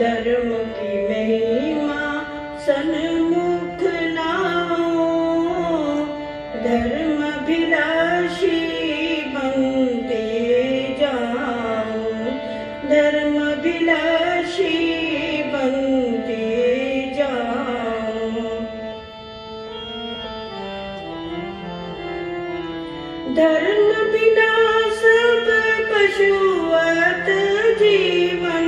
धर्म की महिमा सन्मुख लाओ, धर्माभिलाषी बनते जाओ, धर्माभिलाषी बनते जाओ। धर्म बिना सब पशुवत जीवन,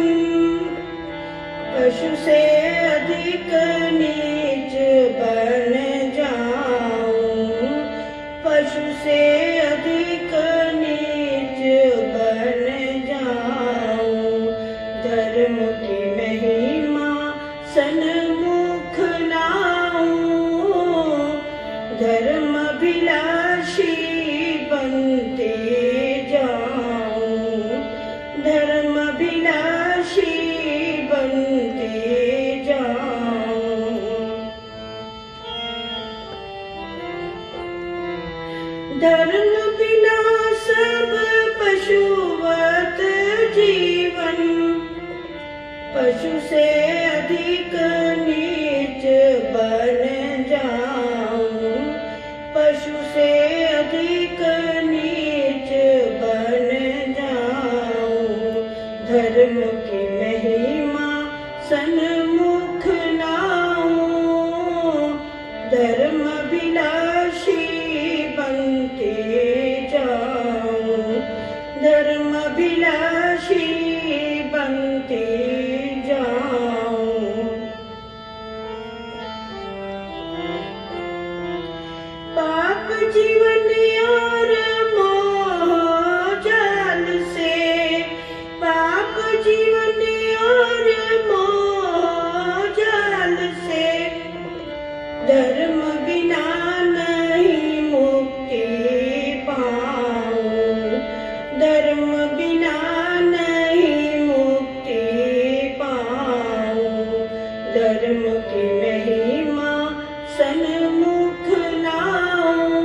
पशु से अधिक नीच बन जाऊं, पशु से अधिक नीच बन जाऊं। धर्म की महिमा सन्मुख लाऊं, धर्माभिलाषी बनते जाऊं, धर्माभिलाषी बनते जाऊं। धर्म बिना सब पशुवत जीवन, पशु से अधिक नीच बन जाऊं, पशु से अधिक नीच बन जाऊं। धर्म की महिमा सन्मुख लाऊं, धर्माभिलाषी बनते जाऊं, धर्माभिलाषी बनते जाऊं। पाप जीवन और मोह जाल से, पाप जीवन और मोह जाल से, धर्म बिना नहीं मुक्ति पाऊं, धर्म बिना नहीं मुक्ति पाऊं। धर्म की महिमा सन्मुख लाऊं,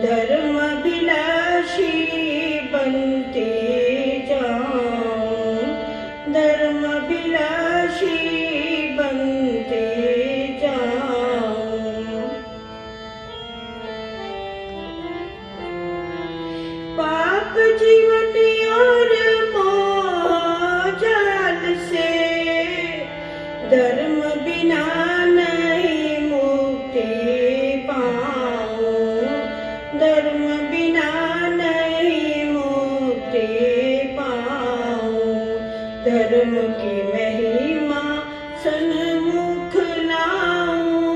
धर्माभिलाषी बनते जाऊं, धर्माभिलाषी बनते जाऊं। पाप जीवन और मोह जाल से, धर्म बिना नहीं मुक्ति पाऊं, धर्म बिना नहीं मुक्ति पाऊं। धर्म की महिमा सन्मुख लाऊं,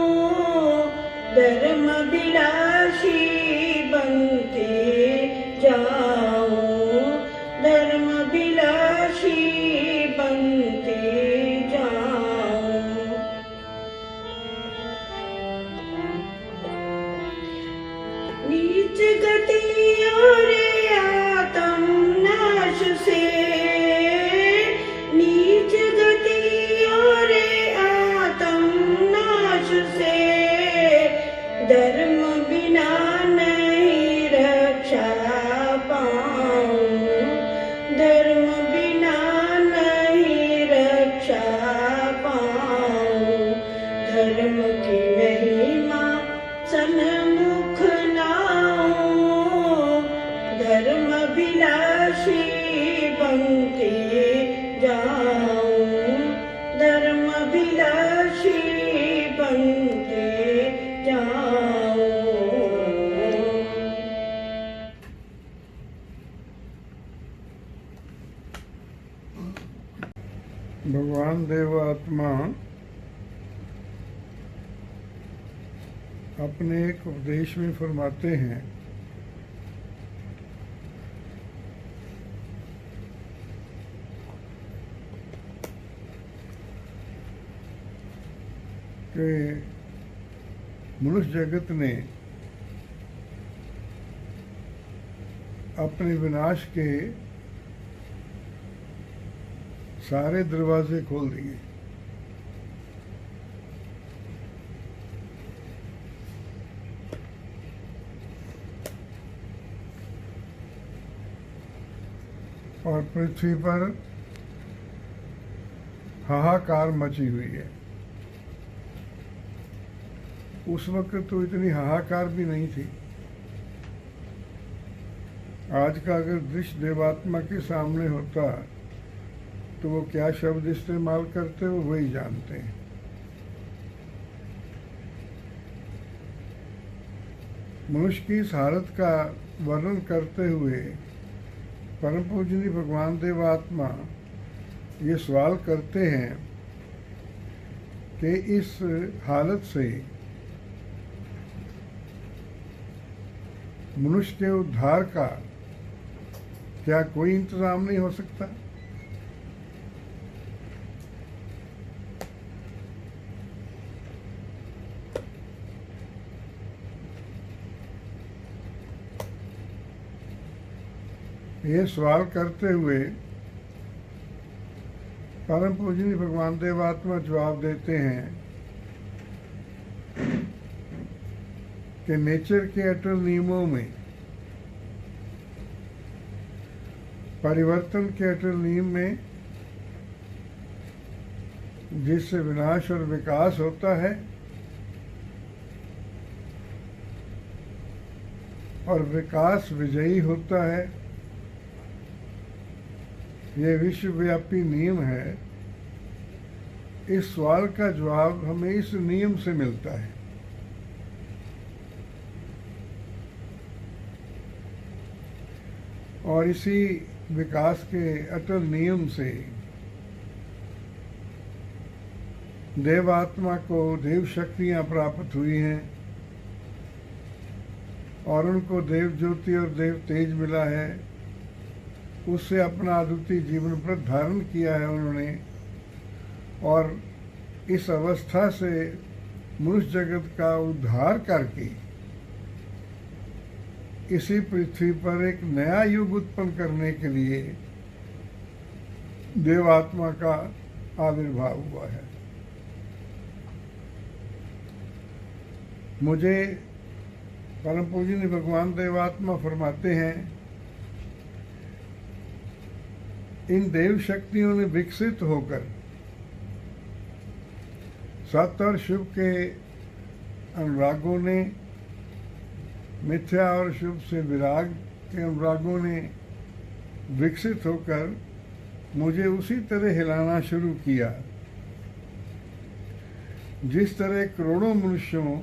धर्माभिलाषी बनते जाऊं, धर्माभिलाषी बनते जाऊं। नीच गति और आत्म नाश से, नीच गति और आत्म नाश से, धर्म बिना नहीं रक्षा पाऊं, धर्म बिना नहीं रक्षा पाऊं। धर्म की महिमा सन्मुख लाऊं, धर्माभिलाषी बनते जाऊं, धर्माभिलाषी बनते जाऊं। भगवान देवात्मा अपने एक उपदेश में फरमाते हैं कि मनुष्य जगत ने अपने विनाश के सारे दरवाजे खोल दिए। और पृथ्वी पर हाहाकार मची हुई है। उस वक्त तो इतनी हाहाकार भी नहीं थी। आज का अगर दृश्य देवात्मा के सामने होता तो वो क्या शब्द इस्तेमाल करते वो वही जानते हैं। मनुष्य की इस हालत का वर्णन करते हुए परम पूजनीय भगवान देवात्मा ये सवाल करते हैं कि इस हालत से मनुष्य के उद्धार का क्या कोई इंतजाम नहीं हो सकता? ये सवाल करते हुए परम पूजनीय भगवान देवात्मा जवाब देते हैं कि नेचर के अटल नियमों में, परिवर्तन के अटल नियम में, जिससे विनाश और विकास होता है और विकास विजयी होता है, ये विश्वव्यापी नियम है। इस सवाल का जवाब हमें इस नियम से मिलता है। और इसी विकास के अटल नियम से देवात्मा को देव शक्तियां प्राप्त हुई हैं और उनको देव ज्योति और देव तेज मिला है। उससे अपना अद्वितीय जीवन पर धारण किया है उन्होंने, और इस अवस्था से मनुष्य जगत का उद्धार करके इसी पृथ्वी पर एक नया युग उत्पन्न करने के लिए देवात्मा का आविर्भाव हुआ है। मुझे परम पूजनीय भगवान देवात्मा फरमाते हैं, इन देव शक्तियों ने विकसित होकर सत्य और शुभ के अनुरागों ने, मिथ्या और शुभ से विराग के अनुरागों ने विकसित होकर मुझे उसी तरह हिलाना शुरू किया जिस तरह करोड़ों मनुष्यों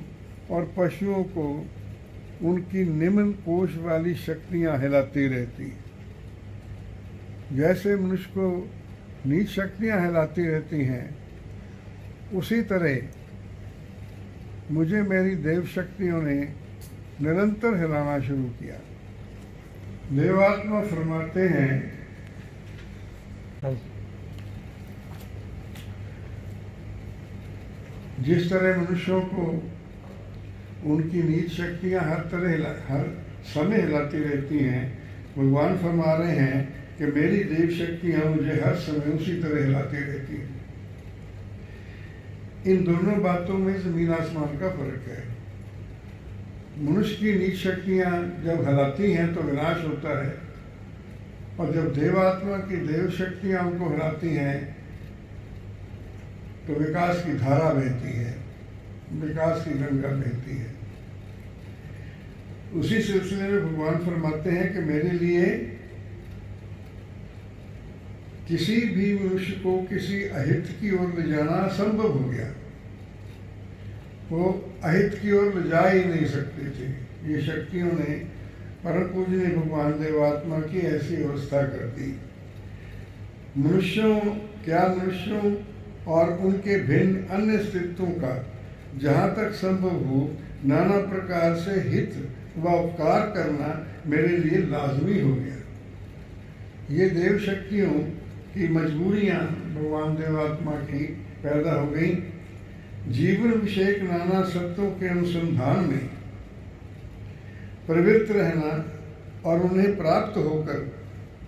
और पशुओं को उनकी निम्न कोश वाली शक्तियां हिलाती रहती। जैसे मनुष्य को नीच शक्तियां हिलाती रहती हैं, उसी तरह मुझे मेरी देव शक्तियों ने निरंतर हिलाना शुरू किया। देवात्मा फरमाते हैं, जिस तरह मनुष्यों को उनकी नीच शक्तियां हर समय हिलाती रहती हैं, भगवान फरमा रहे हैं कि मेरी देव शक्तियां मुझे हर समय उसी तरह हिलाती रहती हैं। इन दोनों बातों में जमीन आसमान का फर्क है। मनुष्य की नीच शक्तियां जब हिलाती हैं तो विनाश होता है, और जब देवात्मा की देव शक्तियां उनको हिलाती हैं तो विकास की धारा बहती है, विकास की गंगा बहती है। उसी सिलसिले में भगवान फरमाते हैं कि मेरे लिए किसी भी मनुष्य को किसी अहित की ओर ले जाना असंभव हो गया। वो अहित की ओर ले जा ही नहीं सकते थे। ये शक्तियों ने परम पूजनीय भगवान देवात्मा की ऐसी अवस्था कर दी। मनुष्यों और उनके भिन्न अन्य अस्तित्वों का जहाँ तक संभव हो नाना प्रकार से हित व उपकार करना मेरे लिए लाजमी हो गया। ये देव शक्तियों की मजबूरियाँ भगवान देवात्मा की पैदा हो गई। जीवन विषयक नाना सत्यों के अनुसंधान में प्रवृत्त रहना और उन्हें प्राप्त होकर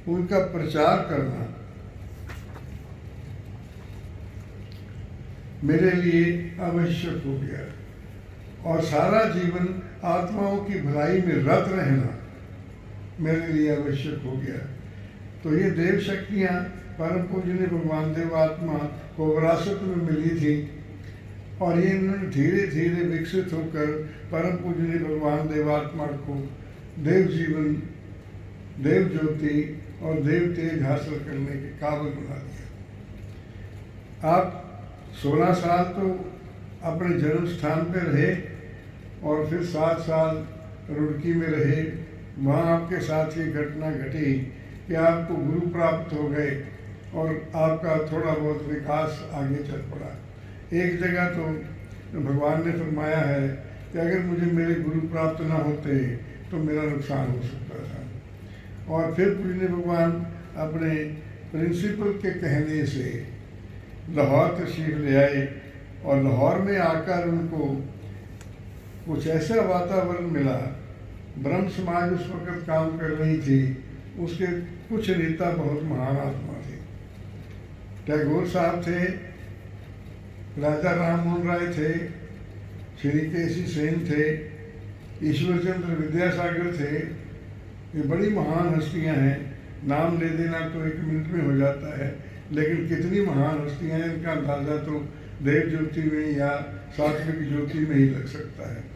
उनका प्रचार करना मेरे लिए आवश्यक हो गया, और सारा जीवन आत्माओं की भलाई में रत रहना मेरे लिए आवश्यक हो गया। तो ये देव शक्तियाँ परम पूजनीय भगवान देवात्मा को विरासत में मिली थी और ये इन्होंने धीरे धीरे विकसित होकर परम पूजनीय भगवान देवात्मा को देव जीवन, देव ज्योति और देव तेज हासिल करने के काबिल बना दिया। आप 16 साल तो अपने जन्म स्थान पर रहे और फिर 7 साल रुड़की में रहे। वहाँ आपके साथ ये घटना घटी कि आपको गुरु प्राप्त हो गए और आपका थोड़ा बहुत विकास आगे चल पड़ा। एक जगह तो भगवान ने फरमाया है कि अगर मुझे मेरे गुरु प्राप्त ना होते तो मेरा नुकसान हो सकता था। और फिर पूजनीय भगवान अपने प्रिंसिपल के कहने से लाहौर तशरीफ ले आए और लाहौर में आकर उनको कुछ ऐसा वातावरण मिला। ब्रह्म समाज उस वक्त काम कर रही थी, उसके कुछ नेता बहुत महान आत्मा थे। टैगोर साहब थे, राजा राम मोहन राय थे, श्री केसी सेन थे, ईश्वरचंद्र विद्यासागर थे। ये बड़ी महान हस्तियां हैं। नाम ले देना तो 1 मिनट में हो जाता है, लेकिन कितनी महान हस्तियां हैं इनका अंदाज़ा तो देव ज्योति में या सात्विक ज्योति में ही लग सकता है।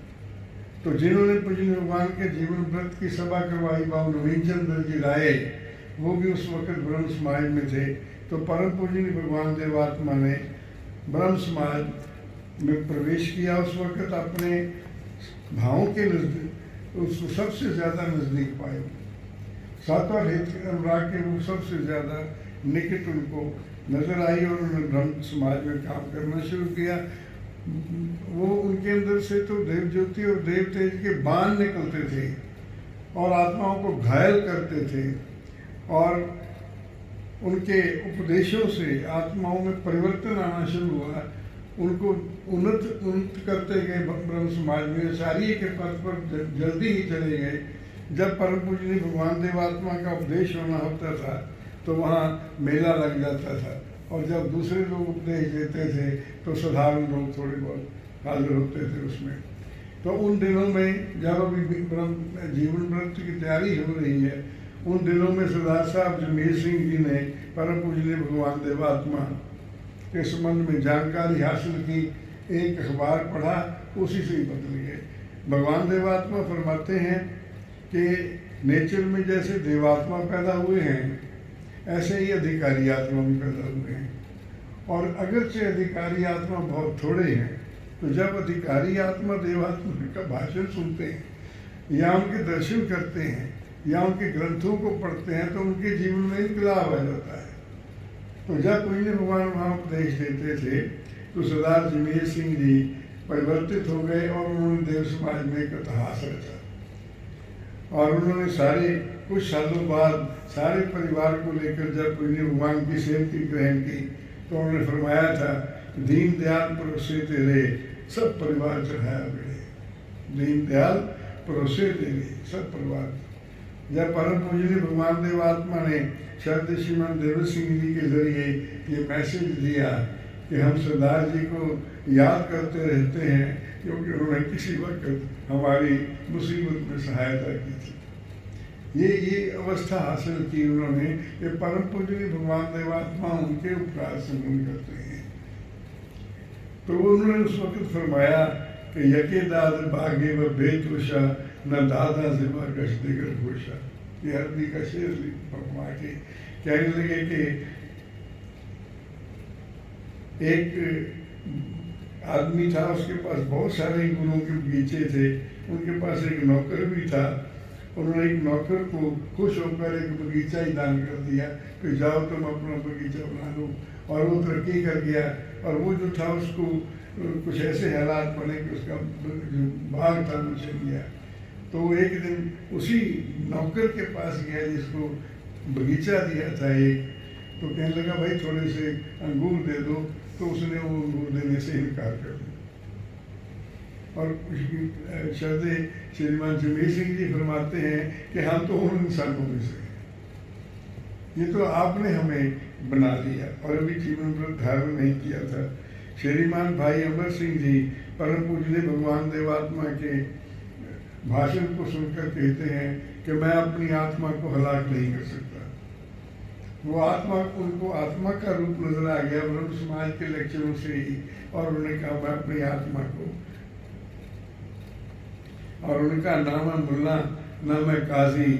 तो जिन्होंने पूजनीय भगवान के जीवन व्रत की सभा करवाई, बाबू नवीन चंद्र जी राय, वो भी उस वक्त ब्रह्म समाज में थे। तो परम पूजनीय भगवान देवात्मा ने ब्रह्म समाज में प्रवेश किया। उस वक्त अपने भावों के नजदीक उसको सबसे ज़्यादा नज़दीक पाए। सातवां हित अनुराग के वो सबसे ज़्यादा निकट उनको नजर आई और उन्होंने ब्रह्म समाज में काम करना शुरू किया। वो उनके अंदर से तो देव ज्योति और देव तेज के बाण निकलते थे और आत्माओं को घायल करते थे और उनके उपदेशों से आत्माओं में परिवर्तन आना शुरू हुआ। उनको उन्नत करते गए ब्रह्म समाज में। आचार्य के पद पर जल्दी ही चले गए। जब परम पूजनीय भगवान देवात्मा का उपदेश होना होता था तो वहाँ मेला लग जाता था और जब दूसरे लोग उपदेश देते थे तो साधारण लोग थोड़े बहुत हाजिर होते थे उसमें। तो उन दिनों में जब अभी ब्रह्म जीवन व्रत की तैयारी हो रही है, उन दिनों में सरदार साहब जमीर सिंह जी ने परम पूजनीय भगवान देवात्मा के संबंध में जानकारी हासिल की। एक अखबार पढ़ा, उसी से ही बदल गए। भगवान देवात्मा फरमाते हैं कि नेचर में जैसे देवात्मा पैदा हुए हैं, ऐसे ही अधिकारी आत्मा भी पैदा हुए हैं। और अगरचे अधिकारी आत्मा बहुत थोड़े हैं, तो जब अधिकारी आत्मा देवात्मा का भाषण सुनते हैं या उनके दर्शन करते हैं या उनके ग्रंथों को पढ़ते हैं तो उनके जीवन में इनकलाब आ जाता है। तो जब पूजनीय भगवान वहाँ उपदेश देते थे तो सरदार जमीर सिंह जी परिवर्तित हो गए और उन्होंने देव समाज में एक इतिहास रचा। और उन्होंने सारे कुछ सालों बाद सारे परिवार को लेकर जब पूजनीय भगवान की सेवकी ग्रहण की तो उन्होंने फरमाया था, दीन दयाल परोसे तेरे सब परिवार चढ़ाया बेड़े। दीन दयाल परोसे तेरे सब परिवार। जब परम पूजनीय भगवान देवात्मा ने शरद श्रीमान देव सिंह जी के जरिए ये मैसेज दिया कि हम सरदार जी को याद करते रहते हैं क्योंकि उन्होंने किसी वक्त हमारी मुसीबत में सहायता की थी। ये अवस्था हासिल की उन्होंने कि परम पूजनीय भगवान देवात्मा उनके उपकार से मन करते हैं। तो उन्होंने उस वक्त फरमाया कि यके दाद भागे व बेतुषा न दादा जिबा कश दिगर भूषा। ये अरबी का शेर फरमा के कहने लगे कि एक आदमी था, उसके पास बहुत सारे गुरुओं के बगीचे थे, उनके पास एक नौकर भी था। उन्होंने एक नौकर को खुश होकर एक बगीचा ही दान कर दिया कि जाओ तुम अपना बगीचा बना लो। और वो तरक्की कर गया और वो जो था उसको कुछ ऐसे हालात बने कि उसका बाग था वो चल गया। तो एक दिन उसी नौकर के पास गया जिसको बगीचा दिया था एक, तो कहने लगा भाई थोड़े से अंगूर दे दो। तो उसने वो अंगूर देने से इनकार कर दिया। और श्रद्धे श्रीमान जमीर सिंह जी फरमाते हैं कि हम तो उन इंसानों में से, ये तो आपने हमें बना लिया और अभी जीवन व्रत धारण नहीं किया था। श्रीमान भाई अमर सिंह जी परम पूजनीय भगवान देवात्मा के भाषण को सुनकर कहते हैं कि मैं अपनी आत्मा को हलाक नहीं कर सकता। वो आत्मा, उनको आत्मा का रूप नजर आ गया ब्रह्म समाज के लेक्चरों से ही। और उन्होंने कहा मैं अपनी आत्मा को, और उनका नाम है मुल्ला, नाम है काजी,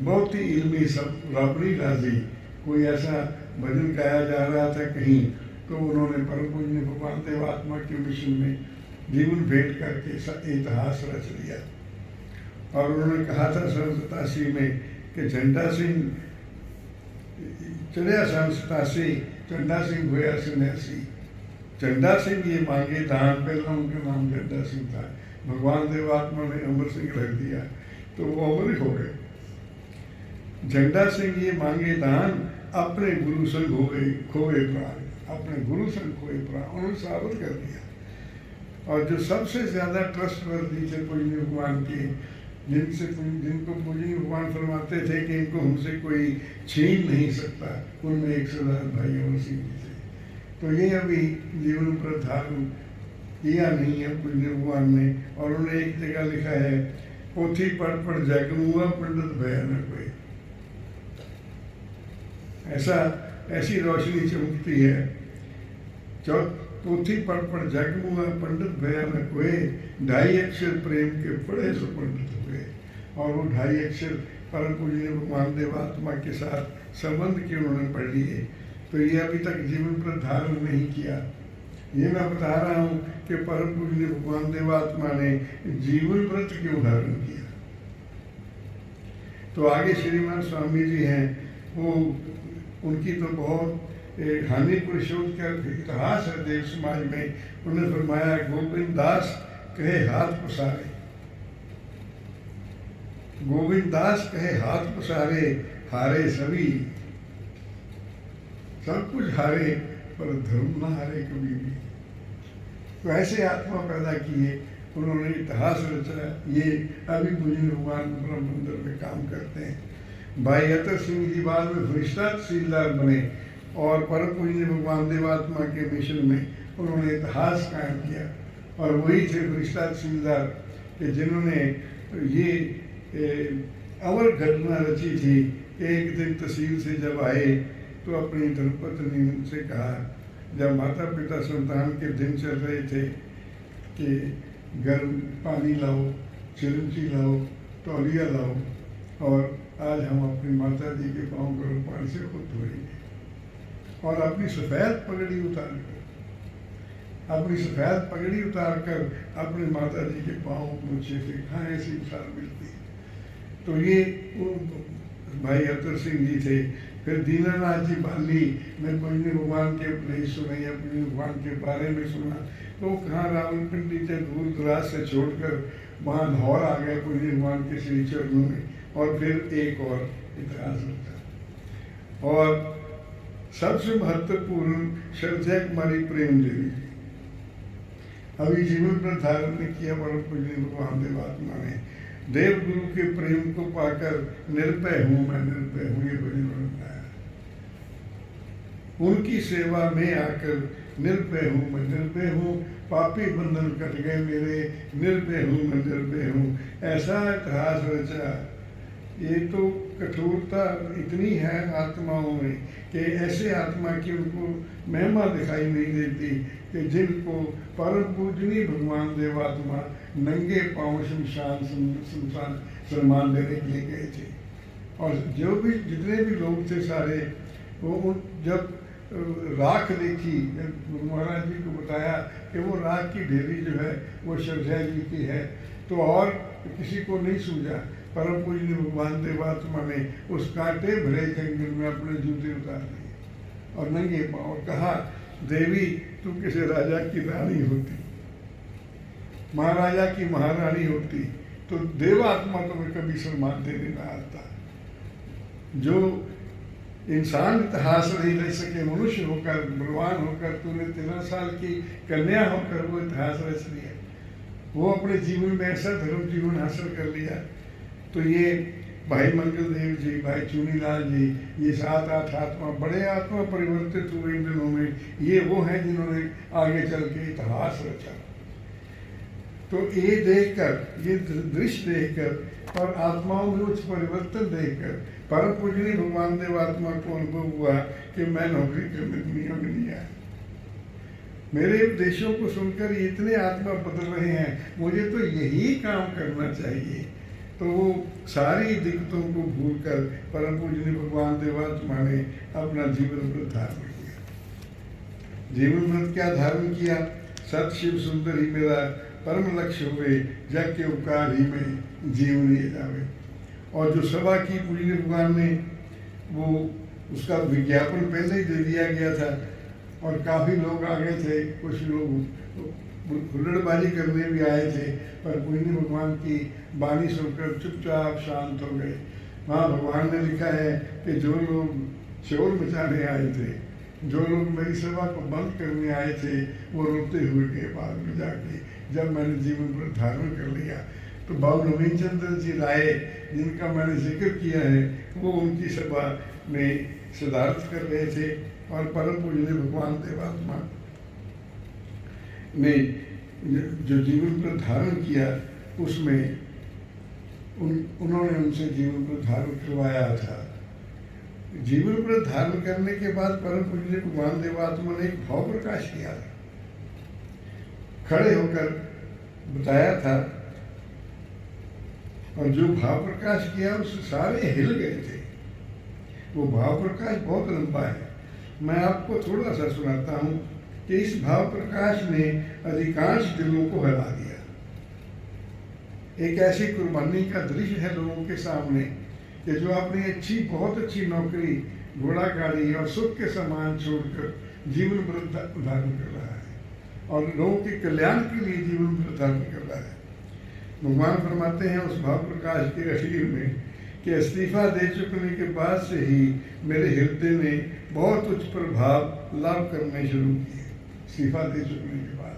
बहुत ही इल्मी, सब रबड़ी राजी। कोई ऐसा भजन गाया जा रहा था कहीं, तो उन्होंने परम पूज्य भगवान देव आत्मा के मिशन में जीवन भेंट करके इतिहास रच लिया। और उन्होंने कहा था 87 में कि झंडा सिंह चढ़िया 87, झंडा सिंह होया सन्यासी। झंडा सिंह ये मांगे दान, पहला उनका नाम झंडा सिंह था, भगवान देव आत्मा ने अमर सिंह रख दिया तो वो अमर हो गए। झंडा सिंह ये मांगे दान, अपने गुरु संग हो गए खोए प्राण, अपने गुरु संग खोए प्राण, उन्होंने साबित कर दिया। और जो सबसे ज्यादा ट्रस्टवर्दी थे पूजनीय भगवान के, जिनको पूजनीय भगवान फरमाते थे कि इनको हमसे कोई छीन नहीं सकता, उनमें एक सरदार भाई अमर सिंह जी थे। तो ये अभी जीवन पर धारण किया नहीं है पूजनीय भगवान ने। और उन्होंने एक जगह लिखा है, पोथी पढ़ जगमुआ पंडित भया न कोई। ऐसी रोशनी चमकती है, पोथी पढ़ जगमुआ पंडित भया न कोई, 2.5 अक्षर प्रेम के पढ़े सो पंडित हुए। और वो 2.5 अक्षर परम पूजनीय भगवान देव आत्मा के साथ संबंध के उन्होंने पढ़ लिए। तो ये अभी तक जीवन पर धारण नहीं किया। ये मैं बता रहा हूँ कि परम पूजनीय भगवान देव आत्मा ने जीवन व्रत क्यों धारण किया। तो आगे श्रीमान स्वामी जी हैं, वो उनकी तो बहुत हानि पुरुषों का इतिहास है देव समाज में। उन्होंने फरमाया, गोविंद दास कहे हाथ पसारे, गोविंद दास कहे हाथ पसारे, हारे सभी, सब कुछ हारे पर धर्म ना हारे कभी भी। तो ऐसे आत्मा पैदा किए उन्होंने, इतिहास रचा। ये अभी पूजनीय भगवान ब्रह्म मंदिर में काम करते हैं। भाई अतर सिंह जी बाद में फरिश्ता तहसीलदार बने और परम पूजनीय भगवान देवात्मा के मिशन में उन्होंने इतिहास कायम किया। और वही थे फरिश्ता तहसीलदार कि जिन्होंने ये अमर घटना रची थी। एक दिन तहसील से जब आए तो अपनी धर्मपत्नी ने उनसे कहा, जब माता पिता संतान के दिन चल रहे थे कि गर्म पानी लाओ, चिरंजी लाओ, तौलिया लाओ, और आज हम अपनी माता जी के पाँव गर्म पानी से खुद धोएंगे। और अपनी सफ़ेद पगड़ी उतार कर अपनी माता जी के पाँव पूछे थे, कहाँ ऐसी मिसाल मिलती है। तो ये भाई अतर सिंह जी थे। फिर दीनानाथ जी बाली ने पूजनीय भगवान के उपदेश सुने या पूजनीय भगवान के बारे में सुना, तो कहाँ रावलपिंडी से दूर दराज से छोड़कर वहाँ लाहौर आ गए पूजनीय भगवान के श्री चरणों में। और फिर एक और इतिहास होता। और सबसे महत्वपूर्ण श्रद्धा कुमारी प्रेम देवी जी अभी जीवन पर धारण ने किया। परम पूजनीय भगवान देवात्मा ने देव गुरु के प्रेम को पाकर निर्भय हूँ मैं, निर्भय हूँ, ये भजन बनाया। उनकी सेवा में आकर निर्भय हूँ मैं, निर्भय हूँ, पापी बंधन कट गए मेरे, निर्भय हूँ मैं, निर्भय हूँ। ऐसा इतिहास रचा। ये तो कठोरता इतनी है आत्माओं में कि ऐसे आत्मा की उनको महिमा दिखाई नहीं देती कि जिनको परम पूजनीय भगवान देवात्मा नंगे पांव शमशान सम्मान देने के लिए गए थे। और जो भी जितने भी लोग थे सारे, वो जब राख देखी, जब महाराज जी को बताया कि वो राख की ढेरी जो है वो श्रद्धा जी की है, तो और किसी को नहीं सूझा। परम पूजनीय भगवान देवात्मा ने उस कांटे भरे जंगल में अपने जूते उतार दिए और नंगे पांव कहा, देवी तुम किसी राजा की रानी होती, महाराजा की महारानी होती, तो देवात्मा तुम्हें कभी सम्मान देने ना आता। जो इंसान इतिहास नहीं रच सके, मनुष्य होकर, बलवान होकर, तूने 13 साल की कन्या होकर वो इतिहास रच लिया। वो अपने जीवन में ऐसा धर्म जीवन हासिल कर लिया। तो ये भाई मंगल देव जी, भाई चुनीलाल जी, ये 7-8 आत्मा, बड़े आत्मा परिवर्तित हुए इन दिनों में। ये वो हैं जिन्होंने आगे चल के इतिहास रचा। तो ये देखकर, ये दृश्य देखकर और आत्माओं में उच्च परिवर्तन देखकर परम पूजनीय भगवान देवात्मा को अनुभव हुआ कि मैं नौकरी करने दुनिया में नहीं आया। मेरे उपदेशों को सुनकर ये इतने आत्मा बदल रहे हैं, मुझे तो यही काम करना चाहिए। तो वो सारी दिक्कतों को भूलकर परम पूजनीय भगवान देवात्मा ने अपना जीवन व्रत धारण किया। जीवन व्रत क्या धारण किया? सत शिव सुंदर ही मेरा परम लक्ष्य हुए, जग के उपकार ही में जीवन ये जावे। और जो सभा की पूजनीय भगवान ने वो उसका विज्ञापन पहले ही दे दिया गया था और काफ़ी लोग आ गए थे। कुछ लोग हुल्लड़बाजी करने भी आए थे, पर पूजनीय भगवान की वाणी सुनकर चुपचाप शांत हो गए। वहाँ भगवान ने लिखा है कि जो लोग शोर मचाने आए थे, जो लोग मेरी सभा को बंद करने आए थे, वो रोते हुए गए बाद में जाके, जब मैंने जीवन व्रत धारण कर लिया। तो बाबू नवीन चंद्र जी राय, जिनका मैंने जिक्र किया है, वो उनकी सभा में सदारत कर रहे थे और परम पूजनीय भगवान देवात्मा ने जो जीवन व्रत धारण किया उसमें उन्होंने उनसे जीवन व्रत धारण करवाया था। जीवन व्रत धारण करने के बाद परम पूजनीय भगवान देवात्मा ने एक भाव प्रकाश किया था, खड़े होकर बताया था, और जो भाव प्रकाश किया उससे सारे हिल गए थे। वो भाव प्रकाश बहुत लंबा है, मैं आपको थोड़ा सा सुनाता हूँ कि इस भाव प्रकाश ने अधिकांश दिलों को हिला दिया। एक ऐसी कुर्बानी का दृश्य है लोगों के सामने कि जो अपनी अच्छी, बहुत अच्छी नौकरी, घोड़ा गाड़ी और सुख के सामान छोड़कर जीवन व्रत धारण कर रहा है और लोगों के कल्याण के लिए जीवन व्रत धारण कर रहा है। भगवान फरमाते हैं उस भाव प्रकाश के अखीर में कि इस्तीफा दे चुकने के बाद से ही मेरे हृदय ने बहुत उच्च प्रभाव लाभ करने शुरू किए। इस्तीफा दे चुकने के बाद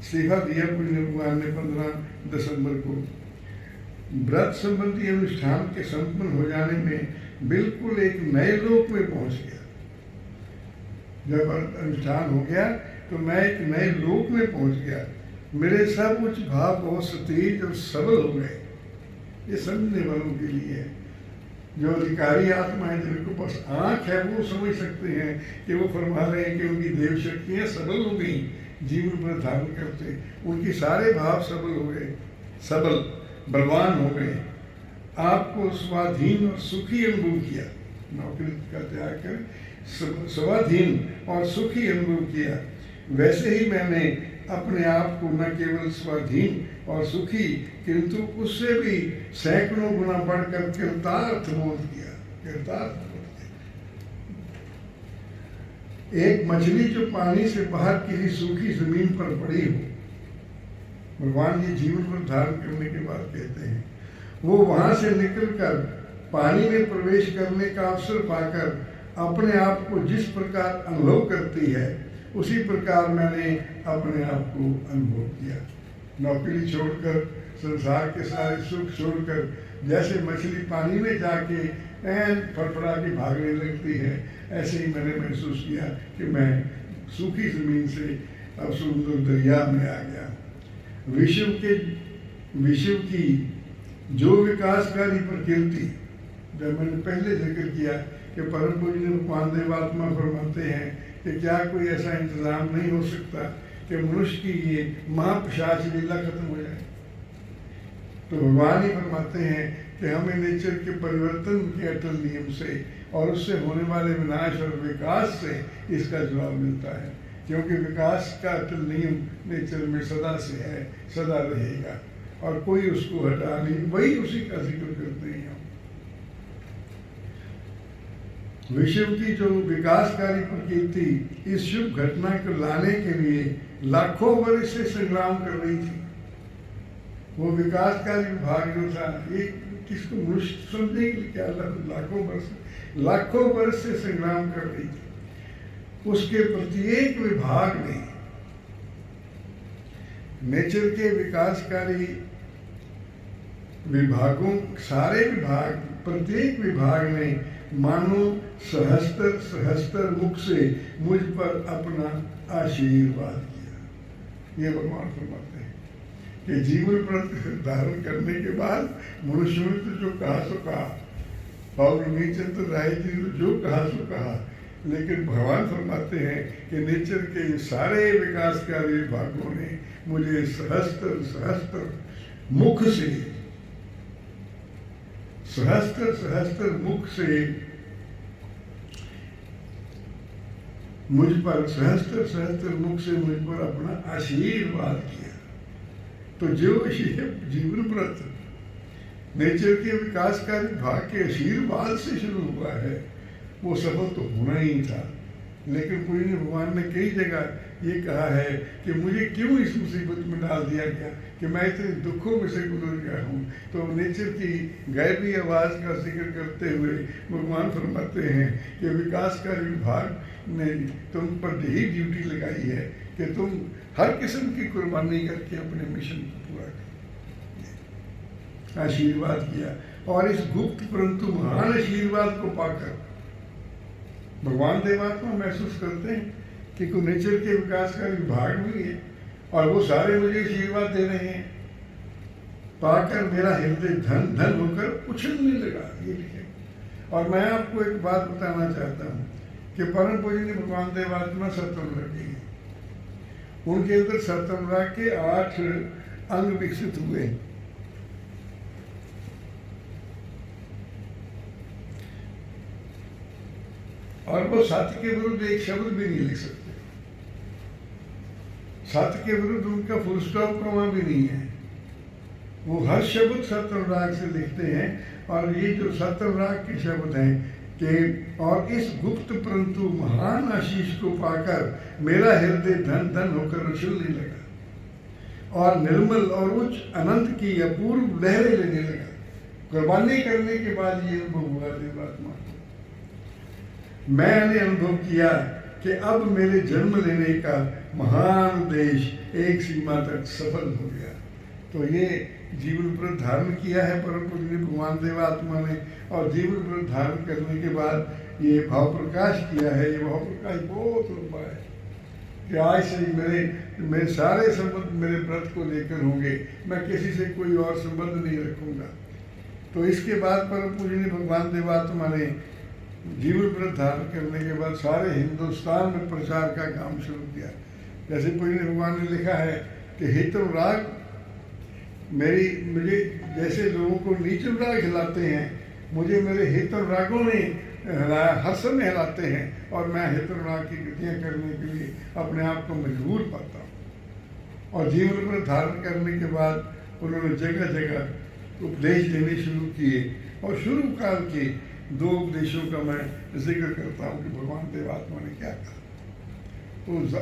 इस्तीफा दिया पूजनीय भगवान ने 15 दिसंबर को। व्रत संबंधी अनुष्ठान के संपन्न हो जाने में बिल्कुल एक नए लोक में पहुंच गया। जब अनुष्ठान हो गया तो मैं एक नए लोक में पहुंच गया। मेरे सब उच्च भाव बहुत सतेज और सबल हो गए। ये समझने वालों के लिए है। जो अधिकारी आत्मा है, जिनको बस आँख है, वो समझ सकते हैं कि वो फरमा रहे हैं कि उनकी देव शक्तियाँ सबल हो गई जीवन व्रत धारण करते। उनके सारे भाव सबल हो गए, सबल बलवान हो गए। आपको स्वाधीन और सुखी अनुभव किया। नौकरी का त्याग कर स्वाधीन और सुखी अनुभव किया। वैसे ही मैंने अपने आप को न केवल स्वाधीन और सुखी, किंतु उससे भी सैकड़ों गुना बढ़कर कृतार्थ बोध किया। कृतार्थ बोध किया। एक मछली जो पानी से बाहर किसी सूखी जमीन पर पड़ी हो, भगवान ये जीवन व्रत धारण करने के बाद कहते हैं, वो वहां से निकलकर पानी में प्रवेश करने का अवसर पाकर अपने आप को जिस प्रकार अनुभव करती है, उसी प्रकार मैंने अपने आप को अनुभव किया। नौकरी छोड़कर, संसार के सारे सुख छोड़कर, जैसे मछली पानी में जाके ऐन फड़फड़ा के भागने लगती है, ऐसे ही मैंने महसूस किया कि मैं सूखी जमीन से अब सुंदर दरिया में आ गया। विश्व की जो विकासकारी प्रकृति, जब मैंने पहले जिक्र किया कि परम पूजनीय भगवान देवात्मा फरमाते हैं कि क्या कोई ऐसा इंतजाम नहीं हो सकता कि मनुष्य की ये महापिशाच लीला खत्म हो जाए। तो भगवान ही फरमाते हैं कि हमें नेचर के परिवर्तन के अटल नियम से और उससे होने वाले विनाश और विकास से इसका जवाब मिलता है, क्योंकि विकास का अटल नियम नेचर में सदा से है, सदा रहेगा और कोई उसको हटा नहीं। वही उसी का जिक्र करते हैं हम। विश्व की जो विकासकारी प्रकृति इस शुभ घटना को लाने के लिए लाखों वर्ष से संग्राम कर रही थी। वो विकासकारी विभाग जो था, एक किसको मनुष्य समझने के लिए क्या, लाखों वर्ष से संग्राम कर रही थी। उसके प्रत्येक विभाग ने, नेचर के विकासकारी विभागों, सारे विभाग, प्रत्येक विभाग ने मानो सहस्त्र मुख से मुझ पर अपना आशीर्वाद किया। ये भगवान फरमाते हैं कि जीवन व्रत धारण करने के बाद मनुष्य ने तो जो कहा सो कहा, और नीचंद्र राय जी ने जो कहा सो कहा, लेकिन भगवान फरमाते हैं कि नेचर के सारे विकासकारी विभागों ने मुझे सहस्त्र सहस्त्र मुख से मुझ पर सहस्त्र मुख से मुझ पर अपना आशीर्वाद किया। तो जो जीवन व्रत नेचर के विकासकारी भाग के आशीर्वाद से शुरू हुआ है वो सफल तो होना ही था। लेकिन पूरी भगवान ने कई जगह ये कहा है कि मुझे क्यों इस मुसीबत में डाल दिया गया कि मैं इतने दुखों में से गुजर गया हूँ। तो नेचर की गायबी आवाज़ का जिक्र करते हुए भगवान फरमाते हैं कि विकासकारी विभाग ने तुम पर यही ड्यूटी लगाई है कि तुम हर किस्म की कुर्बानी करके अपने मिशन को पूरा करो। आशीर्वाद किया, और इस गुप्त परंतु महान आशीर्वाद को पाकर भगवान देवात्मा महसूस करते हैं कि कोई नेचर के विकास का विभाग भी है और वो सारे मुझे आशीर्वाद दे रहे हैं। पाकर मेरा हृदय धन धन होकर उछलने लगा, ये लिखे। और मैं आपको एक बात बताना चाहता हूँ कि परम पूजनीय भगवान देवात्मा सप्तमराग जी हैं। उनके अंदर सप्तमराग के 8 अंग विकसित हुए। और वो सत्य के विरुद्ध एक शब्द भी नहीं लिख सकते। सत्य के विरुद्ध उनका फुल स्टॉप कॉमा भी नहीं है। वो हर शब्द सप्तमराग से लिखते हैं। और ये जो सप्तमराग के शब्द हैं कि और इस गुप्त परंतु महान आशीष को पाकर मेरा हृदय धन धन होकर उछलने लगा और निर्मल और उच्च अनंत की अपूर्व लहरें लेने लगा। कुर्बानी करने के बाद ये अनुभव हुआ देवात्मा को। मैंने अनुभव किया कि अब मेरे जन्म लेने का महान उद्देश्य एक सीमा तक सफल हो गया। तो ये जीवन व्रत धारण किया है परम पूजनीय भगवान देवात्मा ने, और जीवन व्रत धारण करने के बाद ये भाव प्रकाश किया है। ये भाव प्रकाश बहुत लंबा है कि आज से मेरे सारे संबंध मेरे व्रत को लेकर होंगे, मैं किसी से कोई और संबंध नहीं रखूंगा। तो इसके बाद परम पूजनीय भगवान देवात्मा ने जीवन व्रत धारण करने के बाद सारे हिंदुस्तान में प्रचार का काम शुरू किया। जैसे पूजनीय भगवान ने लिखा है कि हितम राग मुझे जैसे लोगों को नीचम राग हिलाते हैं, मुझे मेरे हितम रागों ने हिलाया, हर समय हिलाते हैं, और मैं हितम राग की गतियाँ करने के लिए अपने आप को मजबूर पाता हूँ। और जीवन व्रत धारण करने के बाद उन्होंने जगह जगह उपदेश देने शुरू किए। और शुरू काल के 2 उपदेशों का मैं जिक्र करता हूँ कि भगवान देवात्मा ने क्या कहा।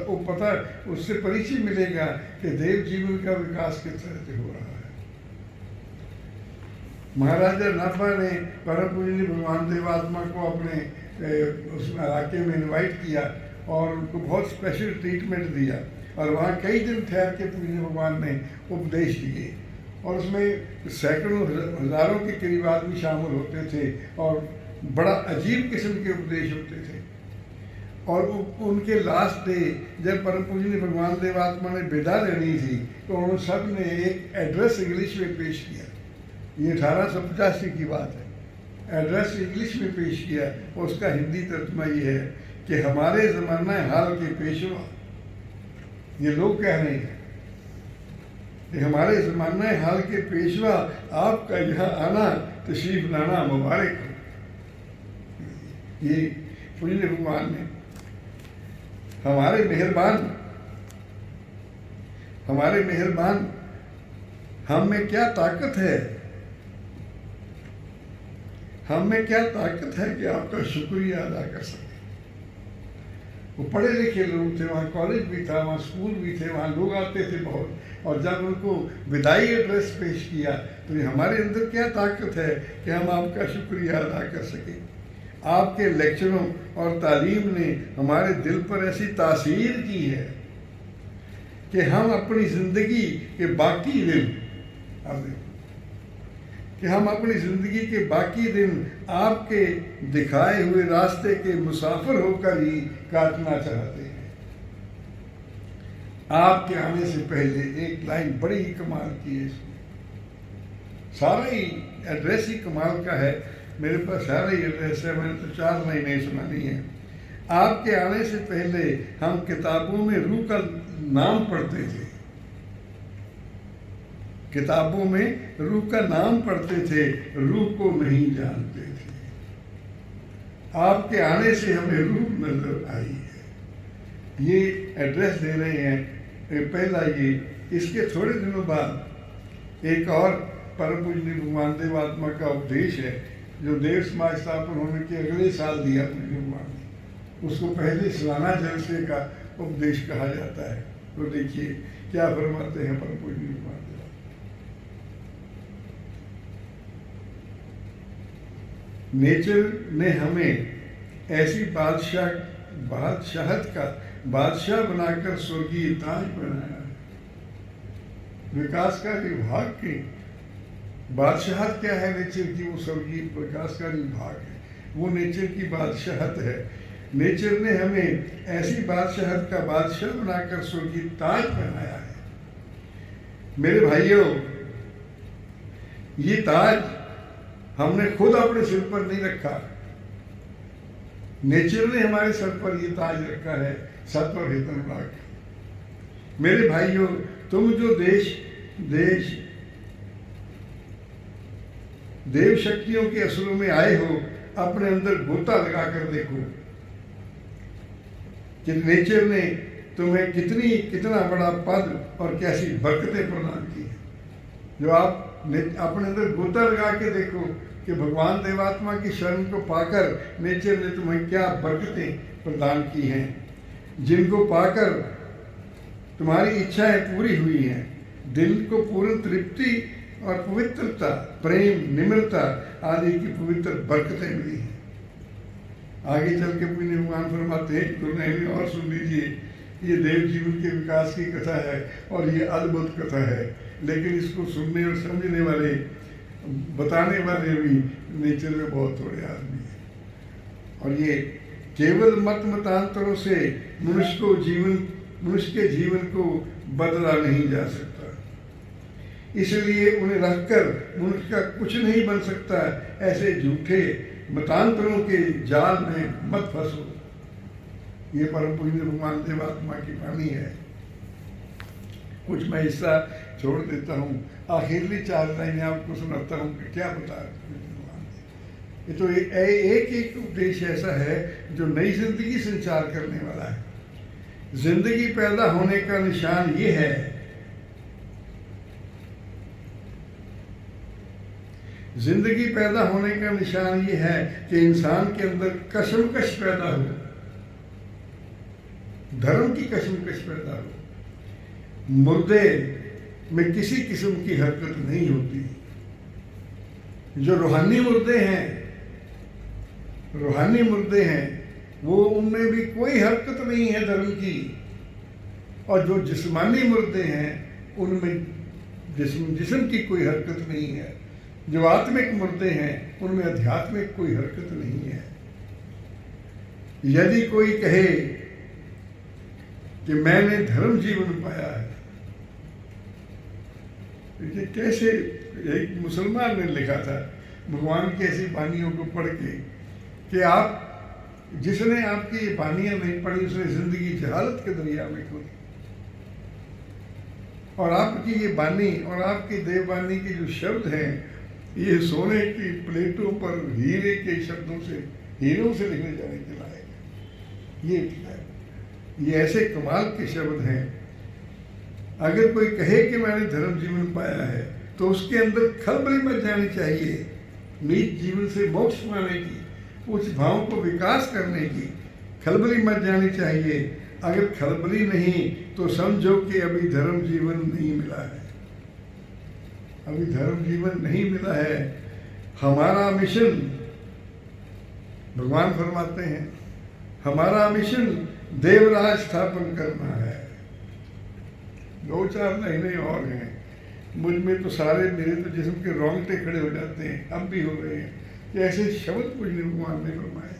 वो पता उससे परिचय मिलेगा कि देव जीवन का विकास किस तरह से हो रहा है। महाराजा नाभा ने परम पूजनीय भगवान देवात्मा को अपने उस इलाके में इनवाइट किया और उनको बहुत स्पेशल ट्रीटमेंट दिया। और वहाँ कई दिन ठहर के पूजनीय भगवान ने उपदेश दिए, और उसमें सैकड़ों हजारों के करीब आदमी शामिल होते थे और बड़ा अजीब किस्म के उपदेश होते थे। और उनके लास्ट डे जब परम पूजनीय भगवान देवात्मा ने विदा लेनी थी तो उन्होंने सब ने एक एड्रेस इंग्लिश में पेश किया। ये 1885 की बात है। एड्रेस इंग्लिश में पेश किया और उसका हिंदी तर्जुमा ये है कि हमारे ज़माना हाल के पेशवा, ये लोग कह रहे हैं कि हमारे ज़माना हाल के पेशवा आपका यहाँ आना तशरीफ लाना मुबारक हो। ये पूजनीय भगवान ने हमारे मेहरबान हम में क्या ताकत है, हम में क्या ताकत है कि आपका शुक्रिया अदा कर सके। वो पढ़े लिखे लोग थे, वहाँ कॉलेज भी था, वहाँ स्कूल भी थे, वहाँ लोग आते थे बहुत। और जब उनको विदाई एड्रेस पेश किया तो ये हमारे अंदर क्या ताकत है कि हम आपका शुक्रिया अदा कर सकें। आपके लेक्चरों और तालीम ने हमारे दिल पर ऐसी तासीर की है कि हम अपनी ज़िंदगी के बाकी दिन आपके दिखाए हुए रास्ते के मुसाफिर होकर ही काटना चाहते हैं। आपके आने से पहले एक लाइन बड़ी ही कमाल की है इसमें। सारा ही एड्रेस ही कमाल का है। मेरे पास सारा ही एड्रेस है, मैंने तो 4 महीने सुनानी है। आपके आने से पहले हम किताबों में रूह का नाम पढ़ते थे, किताबों में रूह का नाम पढ़ते थे, रूह को नहीं जानते थे। आपके आने से हमें रूह नजर आई है। ये एड्रेस दे रहे हैं पहला ये। इसके थोड़े दिनों बाद एक और परम पूजनीय भगवान देव आत्मा का उपदेश है, जो देव समाज स्थापन होने के अगले साल दिया पूज्य भगवान ने। उसको पहले सालाना जलसे का उपदेश कहा जाता है। तो देखिए क्या फरमाते हैं परम पूजनीय भगवान देव। नेचर ने हमें ऐसी बादशाहत का बादशाह बनाकर स्वर्गीय ताज बनाया है। विकासकारी विभाग की बादशाहत क्या है नेचर की? वो स्वर्गीय विकासकारी विभाग है, वो नेचर की बादशाहत है। नेचर ने हमें ऐसी बादशाहत का बादशाह बनाकर स्वर्गीय ताज पहनाया है। मेरे भाइयों, ये ताज हमने खुद अपने सिर पर नहीं रखा, नेचर ने हमारे सर पर ये ताज रखा है, सत और हितन लाख। मेरे भाइयों, तुम जो देव शक्तियों के असुरों में आए हो, अपने अंदर गोता लगाकर देखो कि नेचर ने तुम्हें कितना बड़ा पद और कैसी बरकतें प्रदान की है। जो आप अपने अंदर गोता लगा के देखो कि भगवान देवात्मा की शरण को पाकर नेचर ने तुम्हें क्या बरकतें प्रदान की हैं, जिनको पाकर तुम्हारी इच्छाएं पूरी हुई हैं। दिल को पूर्ण तृप्ति और पवित्रता, प्रेम, निम्रता आदि की पवित्र बरकतें मिली हैं। आगे चल के पुण्य भगवान फरमाते हैं, गुरु और सुन लीजिए, ये देव जीवन के विकास की कथा है और ये अद्भुत कथा है, लेकिन इसको सुनने और समझने वाले, बताने वाले भी नेचर में बहुत थोड़े आदमी हैं। और ये केवल मतांतरों से मनुष्य के जीवन को बदला नहीं जा सकता। इसलिए उन्हें रखकर मनुष्य का कुछ नहीं बन सकता। ऐसे झूठे मतांतरों के जाल में मत फंसो। ये परम पूज्य भगवान देवात्मा की वाणी है। कुछ मैं हिस्सा छोड़ देता हूँ, आखिरली 4 लाइनें आपको सुनाता हूँ कि क्या बता भगवान। ये तो एक उपदेश ऐसा है जो नई जिंदगी संचार करने वाला है। जिंदगी पैदा होने का निशान ये है, जिंदगी पैदा होने का निशान ये है कि इंसान के अंदर कशमकश पैदा हो, धर्म की कशमकश पैदा हो। मुर्दे में किसी किस्म की हरकत नहीं होती। जो रूहानी मुर्दे हैं वो, उनमें भी कोई हरकत नहीं है धर्म की। और जो जिस्मानी मुर्दे हैं उनमें जिस्म की कोई हरकत नहीं है। जो आत्मिक मुर्दे हैं उनमें आध्यात्मिक कोई हरकत नहीं है। यदि कोई कहे कि मैंने धर्म जीवन पाया है, देखिए कैसे एक मुसलमान ने लिखा था भगवान की ऐसी वाणियों को पढ़ के कि आप, जिसने आपकी ये वाणियां नहीं पढ़ी उसने जिंदगी जहालत के दरिया में खोदी। और आपकी ये वाणी और आपकी देववाणी के जो शब्द हैं, ये सोने की प्लेटों पर हीरे के शब्दों से, हीरों से लिखने जाने के लायक है। ये ऐसे कमाल के शब्द हैं। अगर कोई कहे कि मैंने धर्म जीवन पाया है तो उसके अंदर खलबली मच जानी चाहिए। नीच जीवन से मोक्ष पाने की, उच्च भावों को विकास करने की खलबली मच जानी चाहिए। अगर खलबली नहीं तो समझो कि अभी धर्म जीवन नहीं मिला है, अभी धर्म जीवन नहीं मिला है। हमारा मिशन, भगवान फरमाते हैं, हमारा मिशन देवराज स्थापन करना है। 2-4 महीने और हैं। मुझ में तो सारे, मेरे तो जिस्म के रोंगटे खड़े हो जाते हैं, अब भी हो रहे हैं कि ऐसे शब्द पूज्य भगवान ने फरमाए।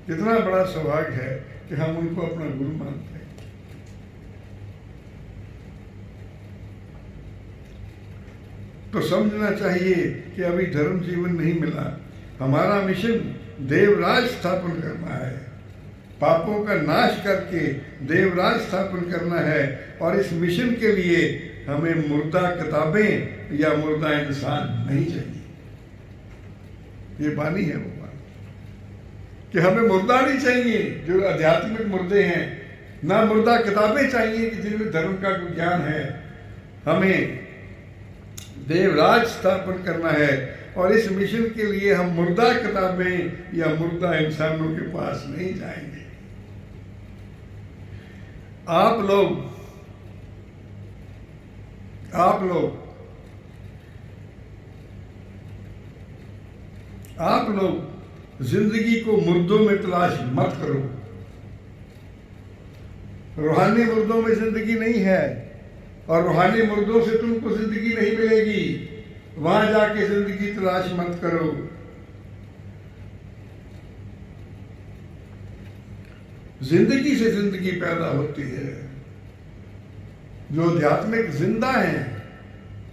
कितना बड़ा सौभाग्य है कि हम उनको अपना गुरु मानते हैं। तो समझना चाहिए कि अभी धर्म जीवन नहीं मिला। हमारा मिशन देवराज स्थापन करना है, पापों का नाश करके देवराज स्थापन करना है। और इस मिशन के लिए हमें मुर्दा किताबें या मुर्दा इंसान नहीं चाहिए। ये बानी है भगवान कि हमें मुर्दा नहीं चाहिए जो आध्यात्मिक मुर्दे हैं, ना मुर्दा किताबें चाहिए कि जिनमें धर्म का ज्ञान है। हमें देवराज स्थापन करना है और इस मिशन के लिए हम मुर्दा किताबें या मुर्दा इंसानों के पास नहीं जाएंगे। आप लोग जिंदगी को मुर्दों में तलाश मत करो। रूहानी मुर्दों में जिंदगी नहीं है और रूहानी मुर्दों से तुमको जिंदगी नहीं मिलेगी। वहां जाके जिंदगी तलाश मत करो। जिंदगी से जिंदगी पैदा होती है। जो आध्यात्मिक जिंदा हैं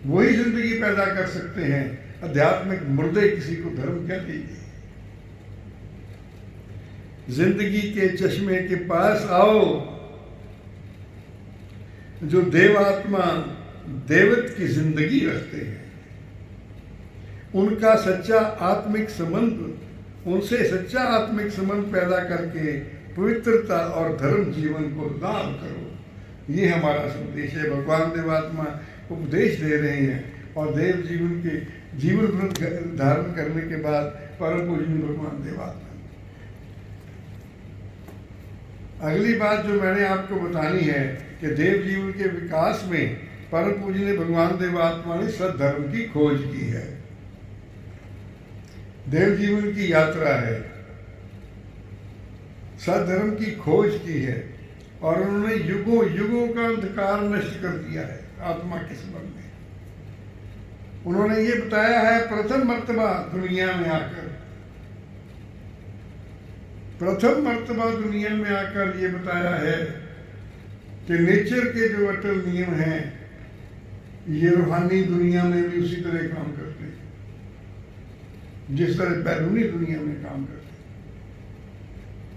वही जिंदगी पैदा कर सकते हैं। आध्यात्मिक मुर्दे किसी को धर्म क्या देंगे। जिंदगी के चश्मे के पास आओ। जो देवात्मा देवत की जिंदगी रखते हैं, उनका सच्चा आत्मिक संबंध, उनसे सच्चा आत्मिक संबंध पैदा करके पवित्रता और धर्म जीवन को लाभ करो। ये हमारा संदेश है। भगवान देवात्मा उपदेश दे रहे हैं और देव जीवन के जीवन व्रत धारण करने के बाद परम पूजनीय भगवान देवात्मा। अगली बात जो मैंने आपको बतानी है कि देव जीवन के विकास में परम पूजनीय भगवान देवात्मा ने सद्धर्म की खोज की है। देव जीवन की यात्रा है, सद्धर्म की खोज की है और उन्होंने युगों युगों का अंधकार नष्ट कर दिया है आत्मा के संबंध में। उन्होंने ये बताया है प्रथम मर्तबा दुनिया में आकर, प्रथम मर्तबा दुनिया में आकर ये बताया है कि नेचर के जो अटल नियम हैं ये रूहानी दुनिया में भी उसी तरह काम करते हैं जिस तरह बैरूनी दुनिया में काम करते हैं।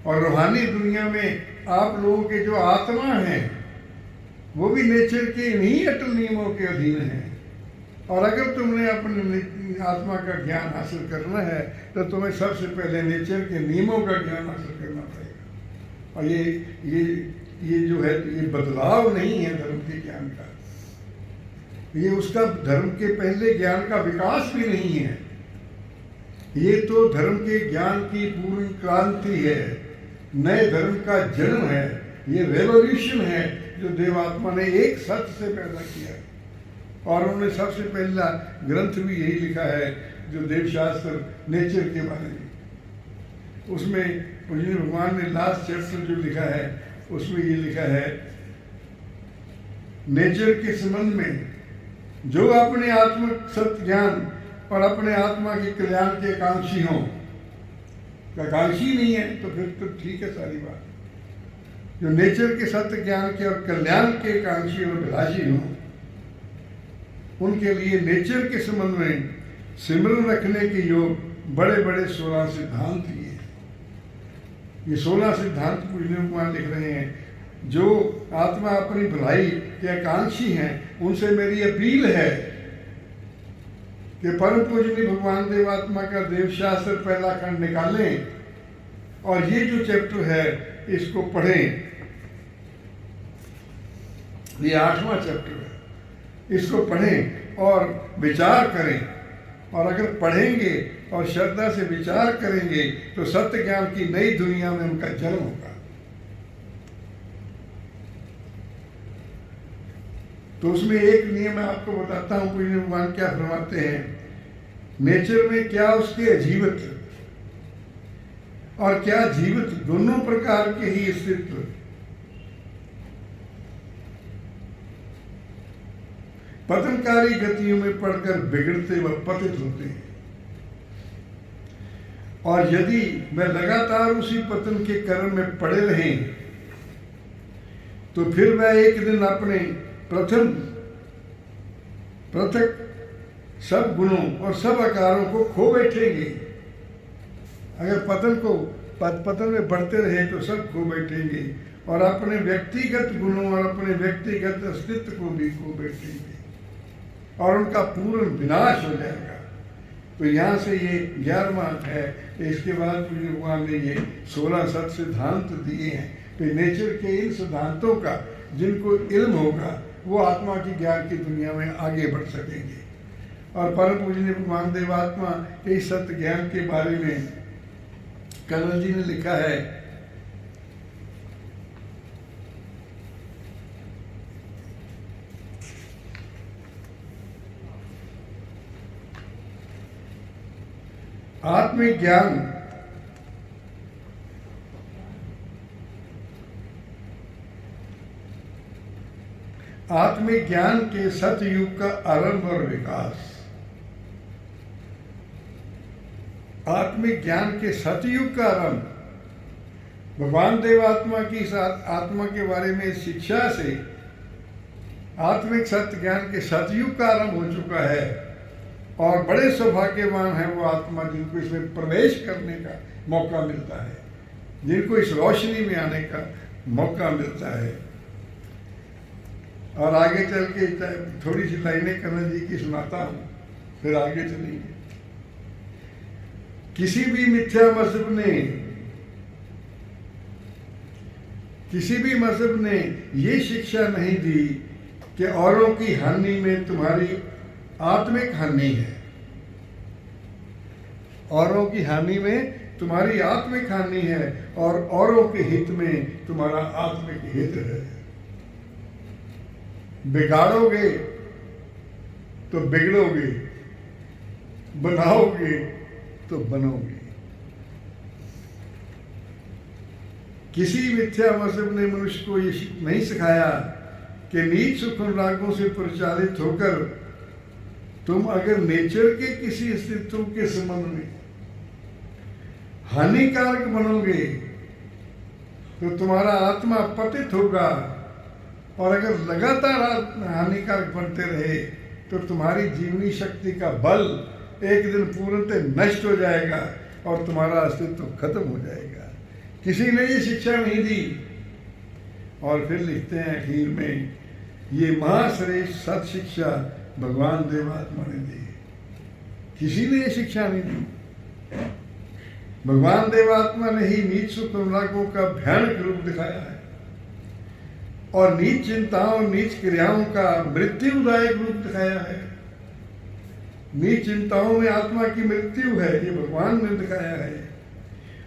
और रूहानी दुनिया में आप लोगों के जो आत्मा हैं वो भी नेचर के इन्हीं अटल नियमों के अधीन हैं। और अगर तुमने अपने आत्मा का ज्ञान हासिल करना है तो तुम्हें सबसे पहले नेचर के नियमों का ज्ञान हासिल करना पड़ेगा। और ये जो है ये बदलाव नहीं है धर्म के ज्ञान का, ये उसका धर्म के पहले ज्ञान का विकास भी नहीं है। ये तो धर्म के ज्ञान की पूर्ण क्रांति है, नए धर्म का जन्म है। ये रेवोल्यूशन है जो देवात्मा ने एक सत्य से पैदा किया है। और उन्होंने सबसे पहला ग्रंथ भी यही लिखा है जो देवशास्त्र नेचर के बारे में। उसमें पूजनीय भगवान ने लास्ट चैप्टर जो लिखा है उसमें ये लिखा है नेचर के संबंध में जो अपने आत्मिक सत्य ज्ञान और अपने आत्मा के कल्याण के आकांक्षी हों। आकांक्षी नहीं है तो फिर तो ठीक है सारी बात। जो नेचर के सत्य ज्ञान के और कल्याण के आकांक्षी और अभिलाषी हों उनके लिए नेचर के संबंध में सिमरन रखने के योग बड़े बड़े 16 सिद्धांत ये 16 सिद्धांत पूजनीय भगवान लिख रहे हैं। जो आत्मा अपनी भलाई के आकांक्षी हैं उनसे मेरी अपील है कि परम पूजनीय भगवान देवात्मा का देवशास्त्र पहला खंड निकालें और ये जो चैप्टर है इसको पढ़ें। ये 8वां चैप्टर है, इसको पढ़ें और विचार करें। और अगर पढ़ेंगे और श्रद्धा से विचार करेंगे तो सत्य ज्ञान की नई दुनिया में उनका जन्म होगा। तो उसमें एक नियम मैं आपको बताता हूं पूजनीय भगवान क्या फरमाते हैं। नेचर में क्या उसके अजीवत और क्या जीवित दोनों प्रकार के ही अस्तित्व पतनकारी गतियों में पड़कर बिगड़ते व पतित होते हैं। और यदि वे लगातार उसी पतन के कर्म में पड़े रहें तो फिर वह एक दिन अपने पृथक सब गुणों और सब आकारों को खो बैठेंगे। अगर पतन में बढ़ते रहे तो सब खो बैठेंगे और अपने व्यक्तिगत गुणों और अपने व्यक्तिगत अस्तित्व को भी खो बैठेंगे और उनका पूर्ण विनाश हो जाएगा। तो यहाँ से ये 11वां है। इसके बाद भगवान ने ये 16 सत सिद्धांत दिए हैं। तो नेचर के इन सिद्धांतों का जिनको इल्म होगा वो आत्मा की ज्ञान की दुनिया में आगे बढ़ सकेंगे। और परम पूजनीय भगवान देवात्मा के इस सत्य ज्ञान के बारे में कनल जी ने लिखा है, आत्मिक ज्ञान आत्मिक ज्ञान के सतयुग का आरंभ और विकास। आत्मिक ज्ञान के सतयुग का आरंभ भगवान देवात्मा की आत्मा के बारे में शिक्षा से आत्मिक सत्य ज्ञान के सतयुग का आरंभ हो चुका है। और बड़े सौभाग्यवान है वो आत्मा जिनको इसमें प्रवेश करने का मौका मिलता है, जिनको इस रोशनी में आने का मौका मिलता है। और आगे चल के थोड़ी सी लाइनें कनल जी की सुनाता हूँ, फिर आगे चलेंगे। किसी भी मजहब ने ये शिक्षा नहीं दी कि औरों की हानि में तुम्हारी आत्मिक हानि है। औरों की हानि में तुम्हारी आत्मिक हानि है और औरों के हित में तुम्हारा आत्मिक हित है। बिगाड़ोगे तो बिगड़ोगे, बनाओगे तो बनोगे। किसी मिथ्या मजहब ने मनुष्य को ये नहीं सिखाया कि नीच सुख रागों से परिचालित होकर तुम अगर नेचर के किसी अस्तित्व के संबंध में हानिकारक बनोगे तो तुम्हारा आत्मा पतित होगा, और अगर लगातार हानिकारक बनते रहे तो तुम्हारी जीवनी शक्ति का बल एक दिन पूर्णतः नष्ट हो जाएगा और तुम्हारा अस्तित्व खत्म हो जाएगा। किसी ने ये शिक्षा नहीं दी। और फिर लिखते हैं आखिर में, ये महाश्रेष्ठ सत शिक्षा भगवान देवात्मा ने दी। किसी ने ये शिक्षा नहीं दी। भगवान देवात्मा ने ही नीच सुख रागों का भयानक रूप दिखाया है और नीच चिंताओं नीच क्रियाओं का मृत्युदायक रूप दिखाया है। नीच चिंताओं में आत्मा की मृत्यु है, ये भगवान ने दिखाया है।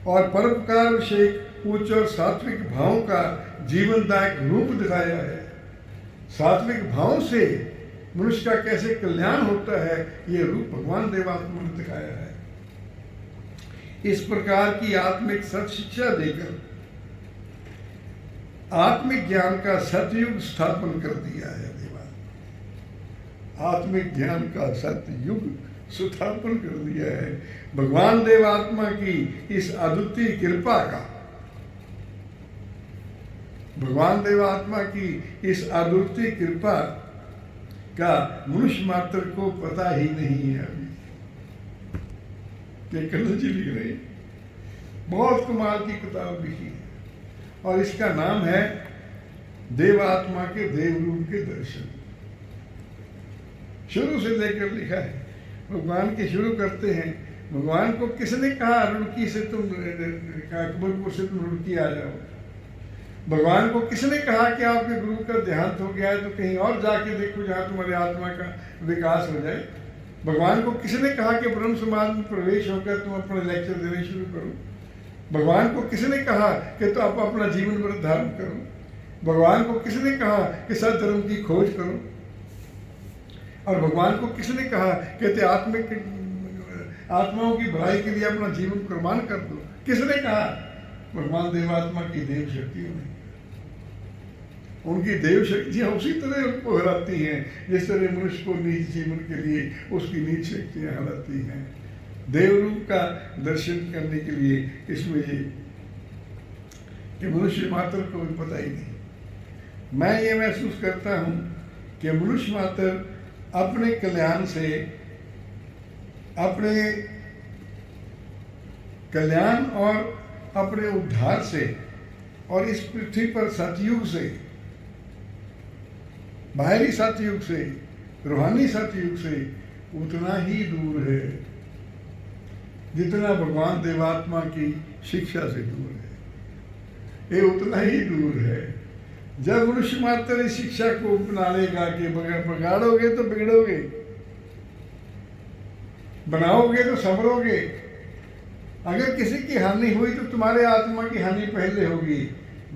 और परोपकार विषेक उच्च और सात्विक भावों का जीवनदायक रूप दिखाया है। सात्विक भाव से मनुष्य का कैसे कल्याण होता है, ये रूप भगवान देवात्मा ने दिखाया है। इस प्रकार की आत्मिक सत शिक्षा देकर आत्मिक ज्ञान का सतयुग स्थापन कर दिया है देवा। आत्मिक ज्ञान का सतयुग स्थापन कर दिया है। भगवान देवात्मा की इस अद्वितीय कृपा का, भगवान देवात्मा की इस अद्वितीय कृपा का मनुष्य मात्र को पता ही नहीं है। अभी कनल जी लिख रहे, बहुत कमाल की किताब लिखी है और इसका नाम है देवात्मा के देव रूप के दर्शन। शुरू से लेकर लिखा है। भगवान के शुरू करते हैं, भगवान को किसने कहा रुड़की से तुम अकबरपुर से तुम रुड़की आ जाओ। भगवान को किसने कहा कि आपके गुरु का देहांत हो गया है तो कहीं और जाके देखो जहाँ तुम्हारे आत्मा का विकास हो जाए। भगवान को किसने कहा कि ब्रह्म समाज में प्रवेश होकर तुम अपने लेक्चर देने शुरू करो। भगवान को किसने कहा कि तुम अपना जीवन व्रत धारण करो। भगवान को किसने कहा कि सद्धर्म की खोज करो। और भगवान को किसने कहा कि आत्मिक आत्माओं की भलाई के लिए अपना जीवन कुर्बान कर दो। किसने कहा? भगवान देवात्मा की देव शक्तियों ने। उनकी देव शक्तियाँ उसी तरह उनको हराती हैं जिस तरह मनुष्य को नीच जीवन के लिए उसकी नीच शक्तियाँ हराती हैं। देव रूप का दर्शन करने के लिए इसमें ये कि मनुष्य मात्र को भी पता ही नहीं। मैं ये महसूस करता हूँ कि मनुष्य मात्र अपने कल्याण से अपने कल्याण और अपने उद्धार से और इस पृथ्वी पर सतयुग से, बाहरी सतयुग से, रूहानी सतयुग से उतना ही दूर है जितना भगवान देवात्मा की शिक्षा से दूर है। ये उतना ही दूर है। जब मनुष्य मात्र इस शिक्षा को अपना लेगा कि बिगाड़ोगे तो बिगड़ोगे, बनाओगे तो संवरोगे। अगर किसी की हानि हुई तो तुम्हारे आत्मा की हानि पहले होगी।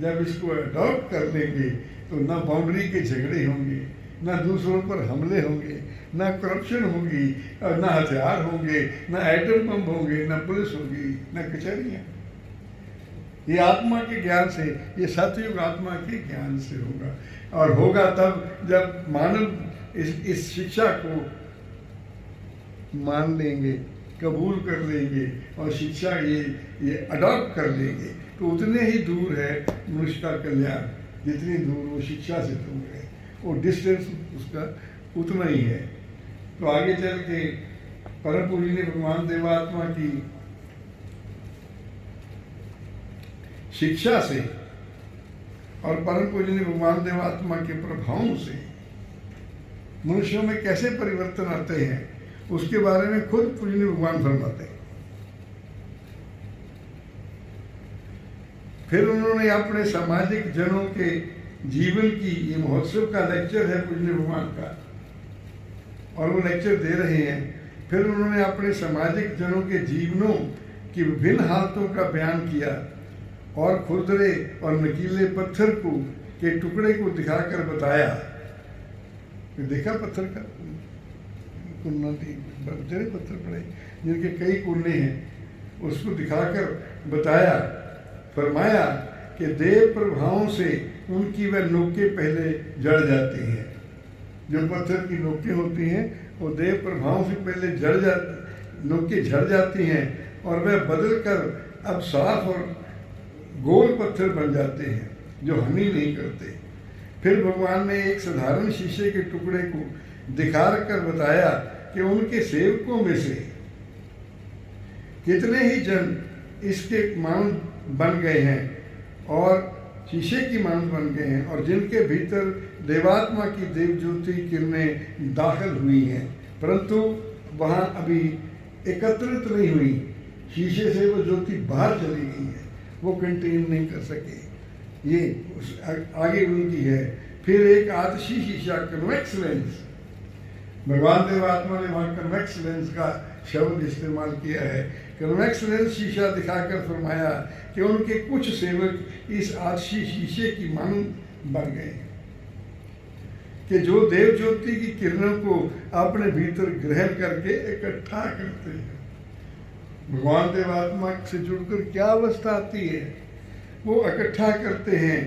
जब इसको अडॉप्ट कर लेंगे तो न बाउंड्री के झगड़े होंगे, न दूसरों पर हमले होंगे, न करप्शन होगी, और न हथियार होंगे, न एटम बम होंगे, न पुलिस होगी, न कचहरियाँ। ये आत्मा के ज्ञान से, ये सतयुग आत्मा के ज्ञान से होगा। और होगा तब जब मानव इस शिक्षा को मान लेंगे, कबूल कर लेंगे और शिक्षा ये अडॉप्ट कर लेंगे, तो उतने ही दूर है मनुष्य का कल्याण जितनी दूर वो शिक्षा से दूर है। वो डिस्टेंस उसका उतना ही है। तो आगे चल के परम पूज्य ने भगवान देवात्मा की शिक्षा से और परम पूज्य ने भगवान देवात्मा के प्रभावों से मनुष्यों में कैसे परिवर्तन आते हैं उसके बारे में खुद पूज्य भगवान फरमाते हैं। फिर उन्होंने अपने सामाजिक जनों के जीवन की, ये महोत्सव का लेक्चर है पूज्य भगवान का, और वो लेक्चर दे रहे हैं। फिर उन्होंने अपने सामाजिक जनों के जीवनों की विभिन्न हालतों का बयान किया और खुरदरे और नकीले पत्थर के टुकड़े को दिखाकर बताया। देखा पत्थर का कुन्ना, बड़े पत्थर पड़े जिनके कई कुन्ने हैं, उसको दिखाकर बताया, फरमाया कि देव प्रभावों से उनकी वह नोकें पहले जड़ जाती हैं। जो पत्थर की नोकें होती हैं वो देव प्रभावों से पहले नोकें झड़ जाती हैं और वह बदल कर अब साफ और गोल पत्थर बन जाते हैं जो हानि नहीं करते। फिर भगवान ने एक साधारण शीशे के टुकड़े को दिखा कर बताया कि उनके सेवकों में से कितने ही जन इसके मानव बन गए हैं और शीशे की मानव बन गए हैं, और जिनके भीतर देवात्मा की देव ज्योति किरणें दाखिल हुई हैं, परंतु वहाँ अभी एकत्रित नहीं हुई। शीशे से वो ज्योति बाहर चली गई है, वो कंटेन नहीं कर सके। ये आगे उनकी है। फिर एक आतशी शीशा, कन्वेक्स लेंस, भगवान देवात्मा ने वहाँ कन्वेक्स लेंस का शब्द इस्तेमाल किया है। कन्वेक्स लेंस शीशा दिखाकर फरमाया कि उनके कुछ सेवक इस आतशी शीशे की मानव बन गए कि जो देव ज्योति की किरणों को अपने भीतर ग्रहण करके इकट्ठा करते हैं। भगवान देवात्मा से जुड़कर क्या अवस्था आती है, वो इकट्ठा करते हैं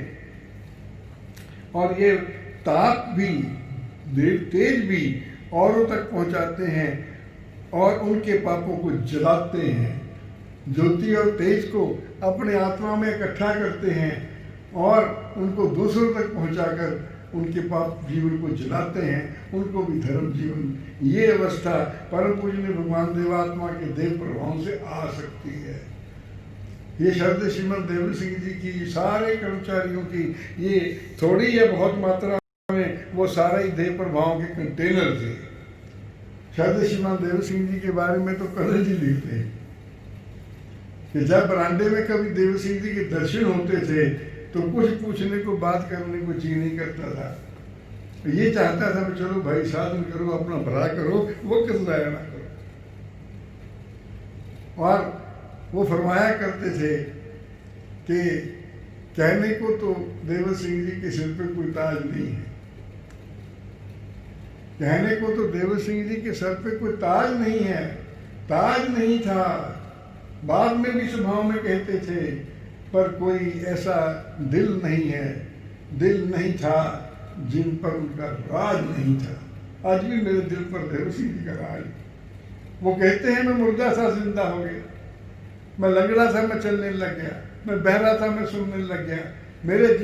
और ये ताप भी, तेज भी औरों तक पहुंचाते हैं और उनके पापों को जलाते हैं। ज्योति और तेज को अपने आत्मा में इकट्ठा करते हैं और उनको दूसरों तक पहुंचाकर उनके पाप जीवन को जलाते हैं, उनको भी धर्म जीवन। ये अवस्था परम पूजनीय भगवान देवात्मा के देव प्रभावों से आ सकती है। ये शब्द श्रीमद देव सिंह जी की, सारे कर्मचारियों की, ये थोड़ी या बहुत मात्रा में वो सारे ही देव प्रभावों के कंटेनर थे। शब्द श्रीमद देव सिंह जी के बारे में तो कर्ण जी लिखते हैं कि जब बरांडे में कभी देव सिंह जी के दर्शन होते थे तो कुछ पूछने को, बात करने को जी नहीं करता था। ये चाहता था कि चलो भाई साधन करो, अपना भला करो, वो किस जाया ना करो। और वो फरमाया करते थे कि कहने को तो देव सिंह जी के सिर पे कोई ताज नहीं है, कहने को तो देव सिंह जी के सर पे कोई ताज नहीं है, ताज नहीं था। बाद में भी स्वभाव में कहते थे, पर कोई ऐसा दिल नहीं है, दिल नहीं था जिन पर उनका राज नहीं था। आज भी मेरे दिल पर देव सिंह जी का राज। वो कहते हैं मैं मुर्दा था, जिंदा हो गया, मैं लंगड़ा था, मैं चलने लग गया, मैं बहरा था, मैं सुनने लग गया,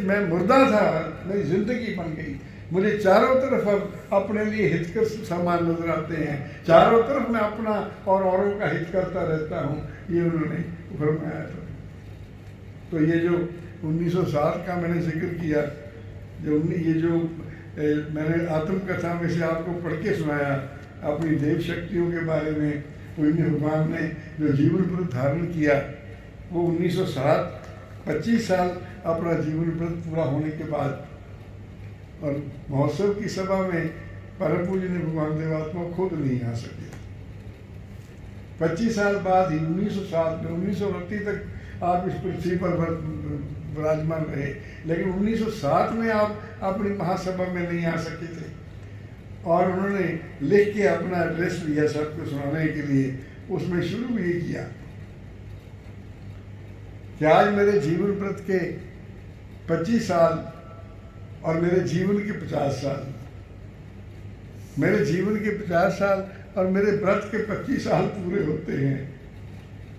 मैं मुर्दा था, मेरी जिंदगी बन गई। मुझे चारों तरफ अब अपने लिए हितकर सामान नजर आते हैं, चारों तरफ मैं अपना और औरों का हित करता रहता हूँ, ये उन्होंने फरमाया था। तो ये जो 1907 का मैंने जिक्र किया, ये जो मैंने आत्मकथा में से आपको पढ़ के सुनाया अपनी देव शक्तियों के बारे में, पूज्य भगवान ने जो जीवन व्रत धारण किया वो 1907 25 साल अपना जीवन व्रत पूरा होने के बाद, और महोत्सव की सभा में परम पूज्य ने भगवान देवात्मा खुद नहीं आ सके। 25 साल बाद ही 1907 में 1929 तक आप इस पृथ्वी पर विराजमान रहे, लेकिन 1907 में आप अपनी महासभा में नहीं आ सके थे। और उन्होंने लिख के अपना एड्रेस लिया सबको सुनाने के लिए, उसमें शुरू भी ये किया कि आज मेरे जीवन व्रत के 25 साल और मेरे जीवन के 50 साल, मेरे जीवन के 50 साल और मेरे व्रत के 25 साल पूरे होते हैं।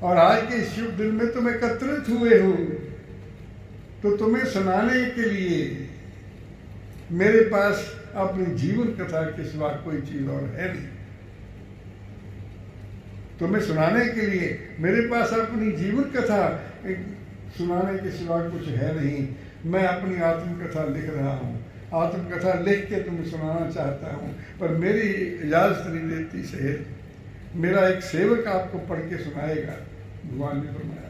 और आज के इस शुभ दिन में तुम एकत्रित हुए हो, तो तुम्हें सुनाने के लिए मेरे पास अपनी जीवन कथा के सिवा कोई चीज और है नहीं। तुम्हें सुनाने के लिए मेरे पास अपनी जीवन कथा सुनाने के सिवा कुछ है नहीं। मैं अपनी आत्मकथा लिख रहा हूँ, आत्मकथा लिख के तुम्हें सुनाना चाहता हूँ, पर मेरी इजाज़त नहीं देती सेहत। मेरा एक सेवक आपको पढ़ के सुनाएगा। भगवान ने फरमाया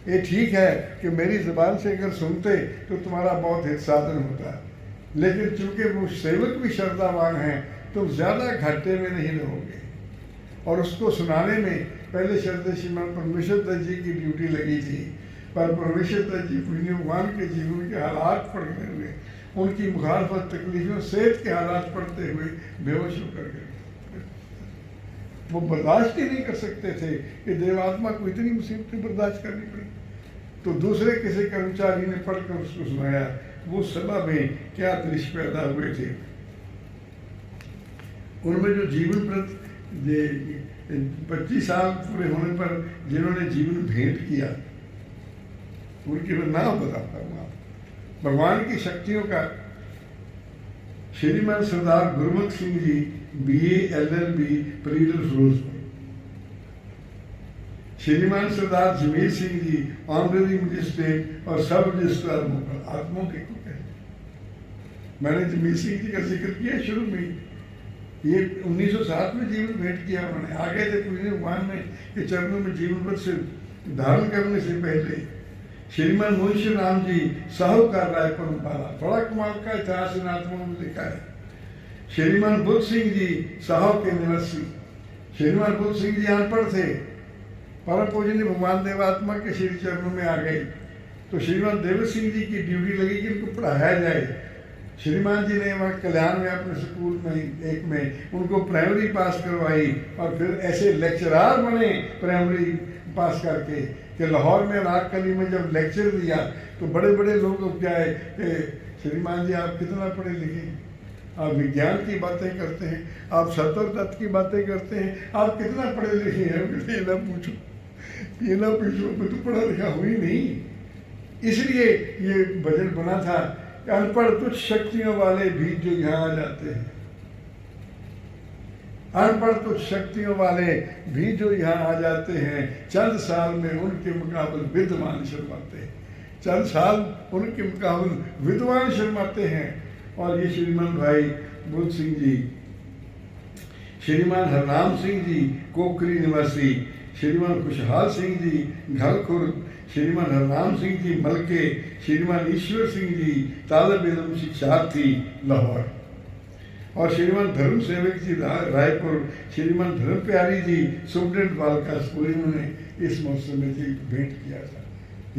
ये ठीक है कि मेरी ज़बान से अगर सुनते तो तुम्हारा बहुत हित साधन होता, लेकिन चूंकि वो सेवक भी श्रद्धावान हैं, तुम ज़्यादा घाटे में नहीं रहोगे। और उसको सुनाने में पहले श्रद्धा श्रीमान परमेश्वर दत्त जी की ड्यूटी लगी थी, पर परमेश्वर दत्त जी पूज्य भगवान के जीवन के हालात पढ़ते हुए, उनकी मुखालफत तकलीफों सेहत के हालात पढ़ते हुए बेहोश होकर गए। वो बर्दाश्त ही नहीं कर सकते थे कि देवात्मा को इतनी मुसीबतें बर्दाश्त करनी पड़ी। तो दूसरे किसी कर्मचारी ने पढ़कर उसको सुनाया। वो सभा में क्या दृश्य पैदा हुए थे। उनमें जो जीवन व्रत 25 साल पूरे होने पर जिन्होंने जीवन भेंट किया, उनकी मैं नाम बताता हूँ आप। भगवान की शक्तियों का श्रीमान सरदार गुरमुख सिंह जी BA LLB प्रीडर फिरोजपुर, श्रीमान सरदार जमीर सिंह जी ऑनररी मजिस्ट्रेट और सब रजिस्ट्रार मुगल आत्मों के को कहते। मैंने जमीर सिंह जी का जिक्र किया शुरू में, ये 1907 में जीवन भेंट किया उन्होंने। आ गए थे पूज्य भगवान ने के चरणों में जीवन व्रत से धारण करने से पहले। श्रीमान मुंशी राम जी साहूकार रायपुर पाला, बड़ा कमाल का इतिहास इन आत्माओं में लिखा है। श्रीमान बुद्ध सिंह जी साहू के निवासी, श्रीमान बुद्ध सिंह जी अनपढ़ थे, परम पूजनीय भगवान देवात्मा के श्री चरणों में आ गए। तो श्रीमान देव सिंह जी की ड्यूटी लगी कि उनको पढ़ाया जाए। श्रीमान जी ने वहाँ कल्याण में अपने स्कूल में एक में उनको प्राइमरी पास करवाई, और फिर ऐसे लेक्चरार बने प्राइमरी पास करके कि लाहौर में अनारकली में जब लेक्चर दिया तो बड़े बड़े लोग उठ जाए कि श्रीमान जी आप कितना पढ़े लिखे, आप विज्ञान की बातें करते हैं, आप सत्तर तत्व की बातें करते हैं, आप कितना पढ़े लिखे हैं। ये ना पूछो, ये ना पूछो, मैं तो पढ़ा लिखा हुई नहीं। इसलिए ये भजन बना था कि अनपढ़ तुच्छ शक्तियों वाले भी जो यहाँ आ जाते हैं, अनपढ़ तुच्छ शक्तियों वाले भी जो यहाँ आ जाते हैं, चंद साल में उनके मुकाबले विद्वान शर्माते हैं। चंद साल उनके मुकाबले विद्वान शर्माते हैं। और ये श्रीमान भाई बुद्ध सिंह जी, श्रीमान हरनाम सिंह जी कोकरी निवासी, श्रीमान खुशहाल सिंह जी घलखुर्द, श्रीमान हरनाम सिंह जी मलके, श्रीमान ईश्वर सिंह जी तालब इल्म शिक्षार्थी लाहौर, और श्रीमान धर्म सेवक जी रायपुर, श्रीमान धर्म प्यारी जी सुप्रिटेंडेंट बालिका स्कूल, इन्होंने इस मौसम में जी भेंट किया था।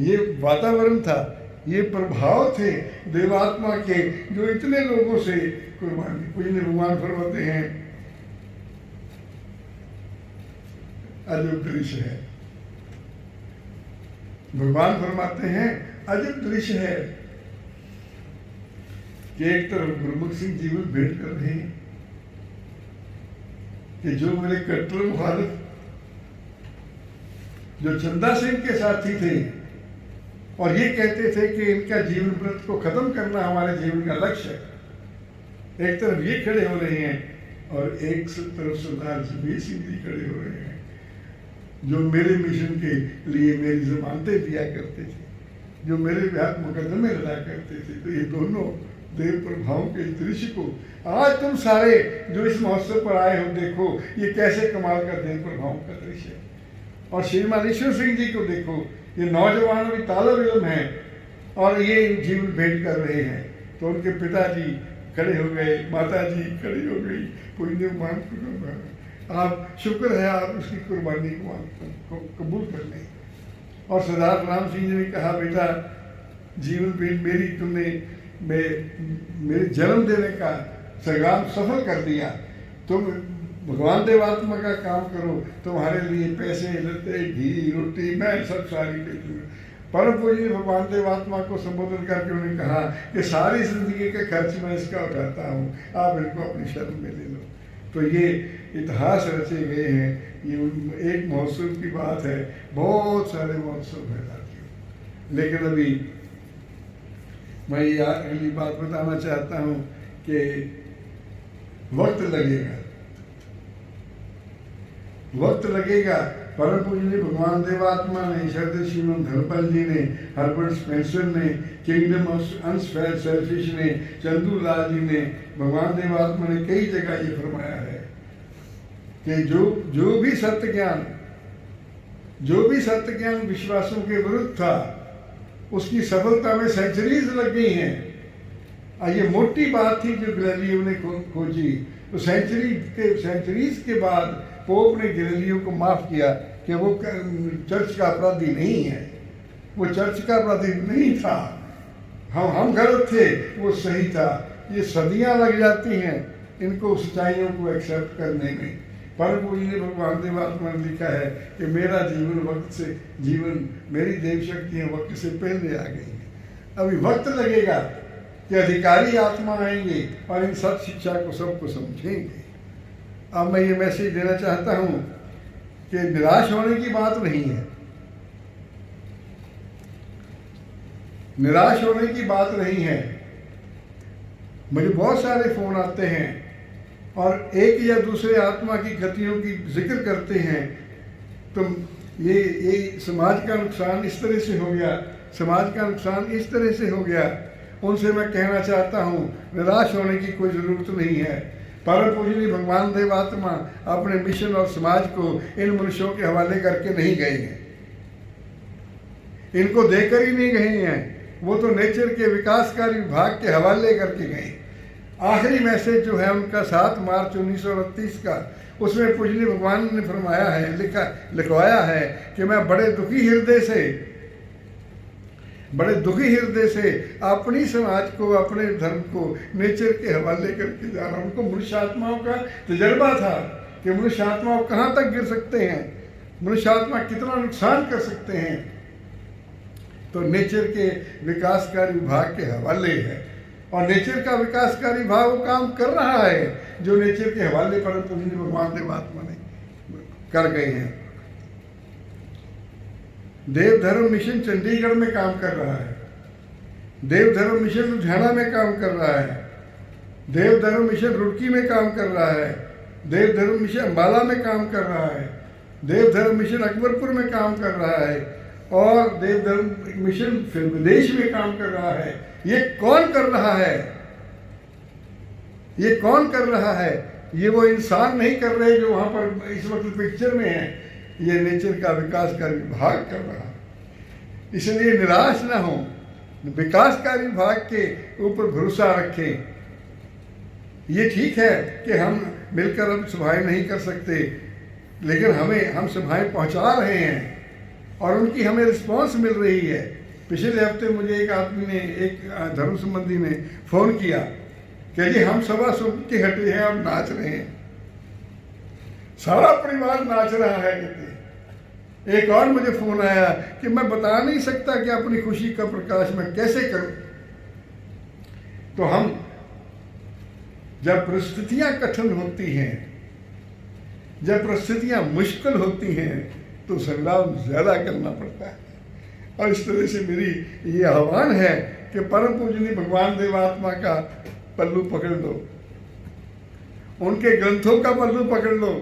ये वातावरण था, ये प्रभाव थे देवात्मा के जो इतने लोगों से कुर्बानी। पूजनीय भगवान फरमाते हैं अजब दृश्य है, भगवान फरमाते हैं अजब दृश्य है कि एक तरफ गुरमुख सिंह जीवन भेंट कर रहे हैं कि जो मेरे कट्टर मुखालिफ जो चंदा सिंह के साथी थे और ये कहते थे कि इनका जीवन व्रत को खत्म करना हमारे जीवन का लक्ष्य है, एक तरफ ये खड़े हो रहे हैं और एक तरफ सरदार जगजीत सिंह जी खड़े हो रहे हैं, जो मेरे मिशन के लिए मेरी जमानतें दिया करते थे, जो मेरे विरुद्ध मुकदमे लड़ा करते थे। तो ये दोनों देव प्रभावों के इस दृश्य को आज तुम सारे जो इस महोत्सव पर आए हो, देखो ये कैसे कमाल का देव प्रभावों का दृश्य है। और श्रीमान ईश्वर सिंह जी को देखो, ये नौजवान अभी तालब इल्म है और ये जीवन भेंट कर रहे हैं। तो उनके पिताजी खड़े हो गए, माता जी खड़ी हो गई, पुण्य मान आप शुक्र है आप उसकी कुर्बानी को कबूल कर लें। और सरदार राम सिंह जी ने कहा, बेटा जीवन भेंट मेरी तुमने मेरे जन्म देने का संग्राम सफल कर दिया, तुम भगवान देवात्मा का काम करो, तुम्हारे लिए पैसे लते घी रोटी मैं सब सारी दे दूँगा। परम पूज्य भगवान देवात्मा को संबोधन करके उन्होंने कहा कि सारी जिंदगी का खर्च मैं इसका उठाता हूँ, आप इनको अपनी शरण में ले लो। तो ये इतिहास रचे गए हैं, ये एक महोत्सव की बात है, बहुत सारे महोत्सव है साथियों। लेकिन अभी मैं ये अगली बात बताना चाहता हूँ कि वक्त लगेगा, वक्त लगेगा। परम पूज्य भगवान देवात्मा ने, श्रद्धेय श्रीमन धर्मपाल जी ने, हर्बर्ट स्पेंसर ने, किंगडम ऑफ अनसेल्फिश ने, चंदू लाल जी ने, भगवान देवात्मा ने कई जगह ये फरमाया है कि जो भी सत्य ज्ञान विश्वासों के विरुद्ध था, उसकी सफलता में सेंचुरीज लग गई हैं। ये मोटी बात थी जो गैलीलियो ने खोजी। तो सेंचुरीज के बाद पोप ने गैलीलियो को माफ किया कि वो चर्च का अपराधी नहीं है, वो चर्च का अपराधी नहीं था, हम गलत थे, वो सही था। ये सदियां लग जाती हैं इनको सच्चाइयों को एक्सेप्ट करने में। परम पूज्य ने भगवान देवात्मा ने लिखा है कि मेरा जीवन मेरी देव शक्तियाँ वक्त से पहले आ गई हैं। अभी वक्त लगेगा कि अधिकारी आत्मा आएंगे और इन सत शिक्षा को सबको समझेंगे। अब मैं ये मैसेज देना चाहता हूँ कि निराश होने की बात नहीं है, निराश होने की बात नहीं है। मुझे बहुत सारे फोन आते हैं और एक या दूसरे आत्मा की गतियों की जिक्र करते हैं, तो ये समाज का नुकसान इस तरह से हो गया, समाज का नुकसान इस तरह से हो गया। उनसे मैं कहना चाहता हूँ निराश होने की कोई ज़रूरत नहीं है। परम पूजनीय भगवान देवात्मा अपने मिशन और समाज को इन मनुष्यों के हवाले करके नहीं गए हैं, इनको देकर ही नहीं गए हैं, वो तो नेचर के विकासकारी विभाग के हवाले करके गए। आखिरी मैसेज जो है उनका 7 मार्च 1938 का, उसमें पूजनीय भगवान ने फरमाया है, लिखवाया है कि मैं बड़े दुखी हृदय से अपनी समाज को, अपने धर्म को नेचर के हवाले करके जा रहा हूँ। उनको मनुष्य आत्माओं का तजर्बा था कि मनुष्य आत्माओं कहाँ तक गिर सकते हैं, मनुष्य आत्मा कितना नुकसान कर सकते हैं। तो नेचर के विकासकारी विभाग के हवाले है और नेचर का विकासकारी विभाग वो काम कर रहा है जो नेचर के हवाले पर पूजनीय भगवान देवात्मा ने कर गए हैं। देव धर्म मिशन चंडीगढ़ में काम कर रहा है, देव धर्म मिशन लुधियाना में काम कर रहा है, देव धर्म मिशन रुड़की में काम कर रहा है, देव धर्म मिशन अम्बाला में काम कर रहा है, देव धर्म मिशन अकबरपुर में काम कर रहा है और देव धर्म मिशन फिर विदेश में काम कर रहा है। ये कौन कर रहा है? ये कौन कर रहा है? ये वो इंसान नहीं कर रहे जो वहाँ पर इस वक्त पिक्चर में है, ये नेचर का विकासकारी विभाग कर रहा है। इसलिए निराश ना हो, विकासकारी विभाग के ऊपर भरोसा रखें। ये ठीक है कि हम मिलकर अब सभाएं नहीं कर सकते, लेकिन हम सभाएं पहुंचा रहे हैं और उनकी हमें रिस्पांस मिल रही है। पिछले हफ्ते मुझे एक आदमी ने, एक धर्म संबंधी ने फ़ोन किया कि जी हम सभा सुन के हटे हैं और नाच रहे हैं, सारा परिवार नाच रहा है कहते। एक और मुझे फ़ोन आया कि मैं बता नहीं सकता कि अपनी खुशी का प्रकाश मैं कैसे करूं। तो हम जब परिस्थितियां कठिन होती हैं, जब परिस्थितियां मुश्किल होती हैं तो संग्राम ज़्यादा करना पड़ता है। और इस तरह से मेरी ये आह्वान है कि परम पूजनीय भगवान देवात्मा का पल्लू पकड़ लो उनके ग्रंथों का पल्लू पकड़ लो,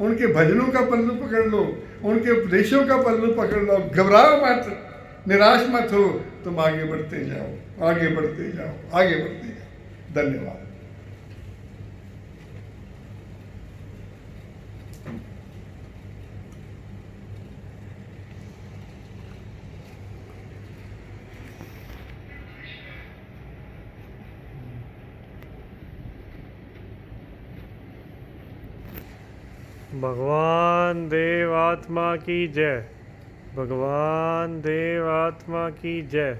उनके भजनों का पल्लू पकड़ लो, उनके उपदेशों का पल्लू पकड़ लो। घबराओ मत, निराश मत हो, तुम आगे बढ़ते जाओ, आगे बढ़ते जाओ, आगे बढ़ते जाओ। धन्यवाद। भगवान देव आत्मा की जय। भगवान देव आत्मा की जय।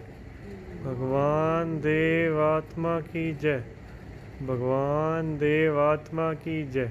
भगवान देव आत्मा की जय। भगवान देव आत्मा की जय।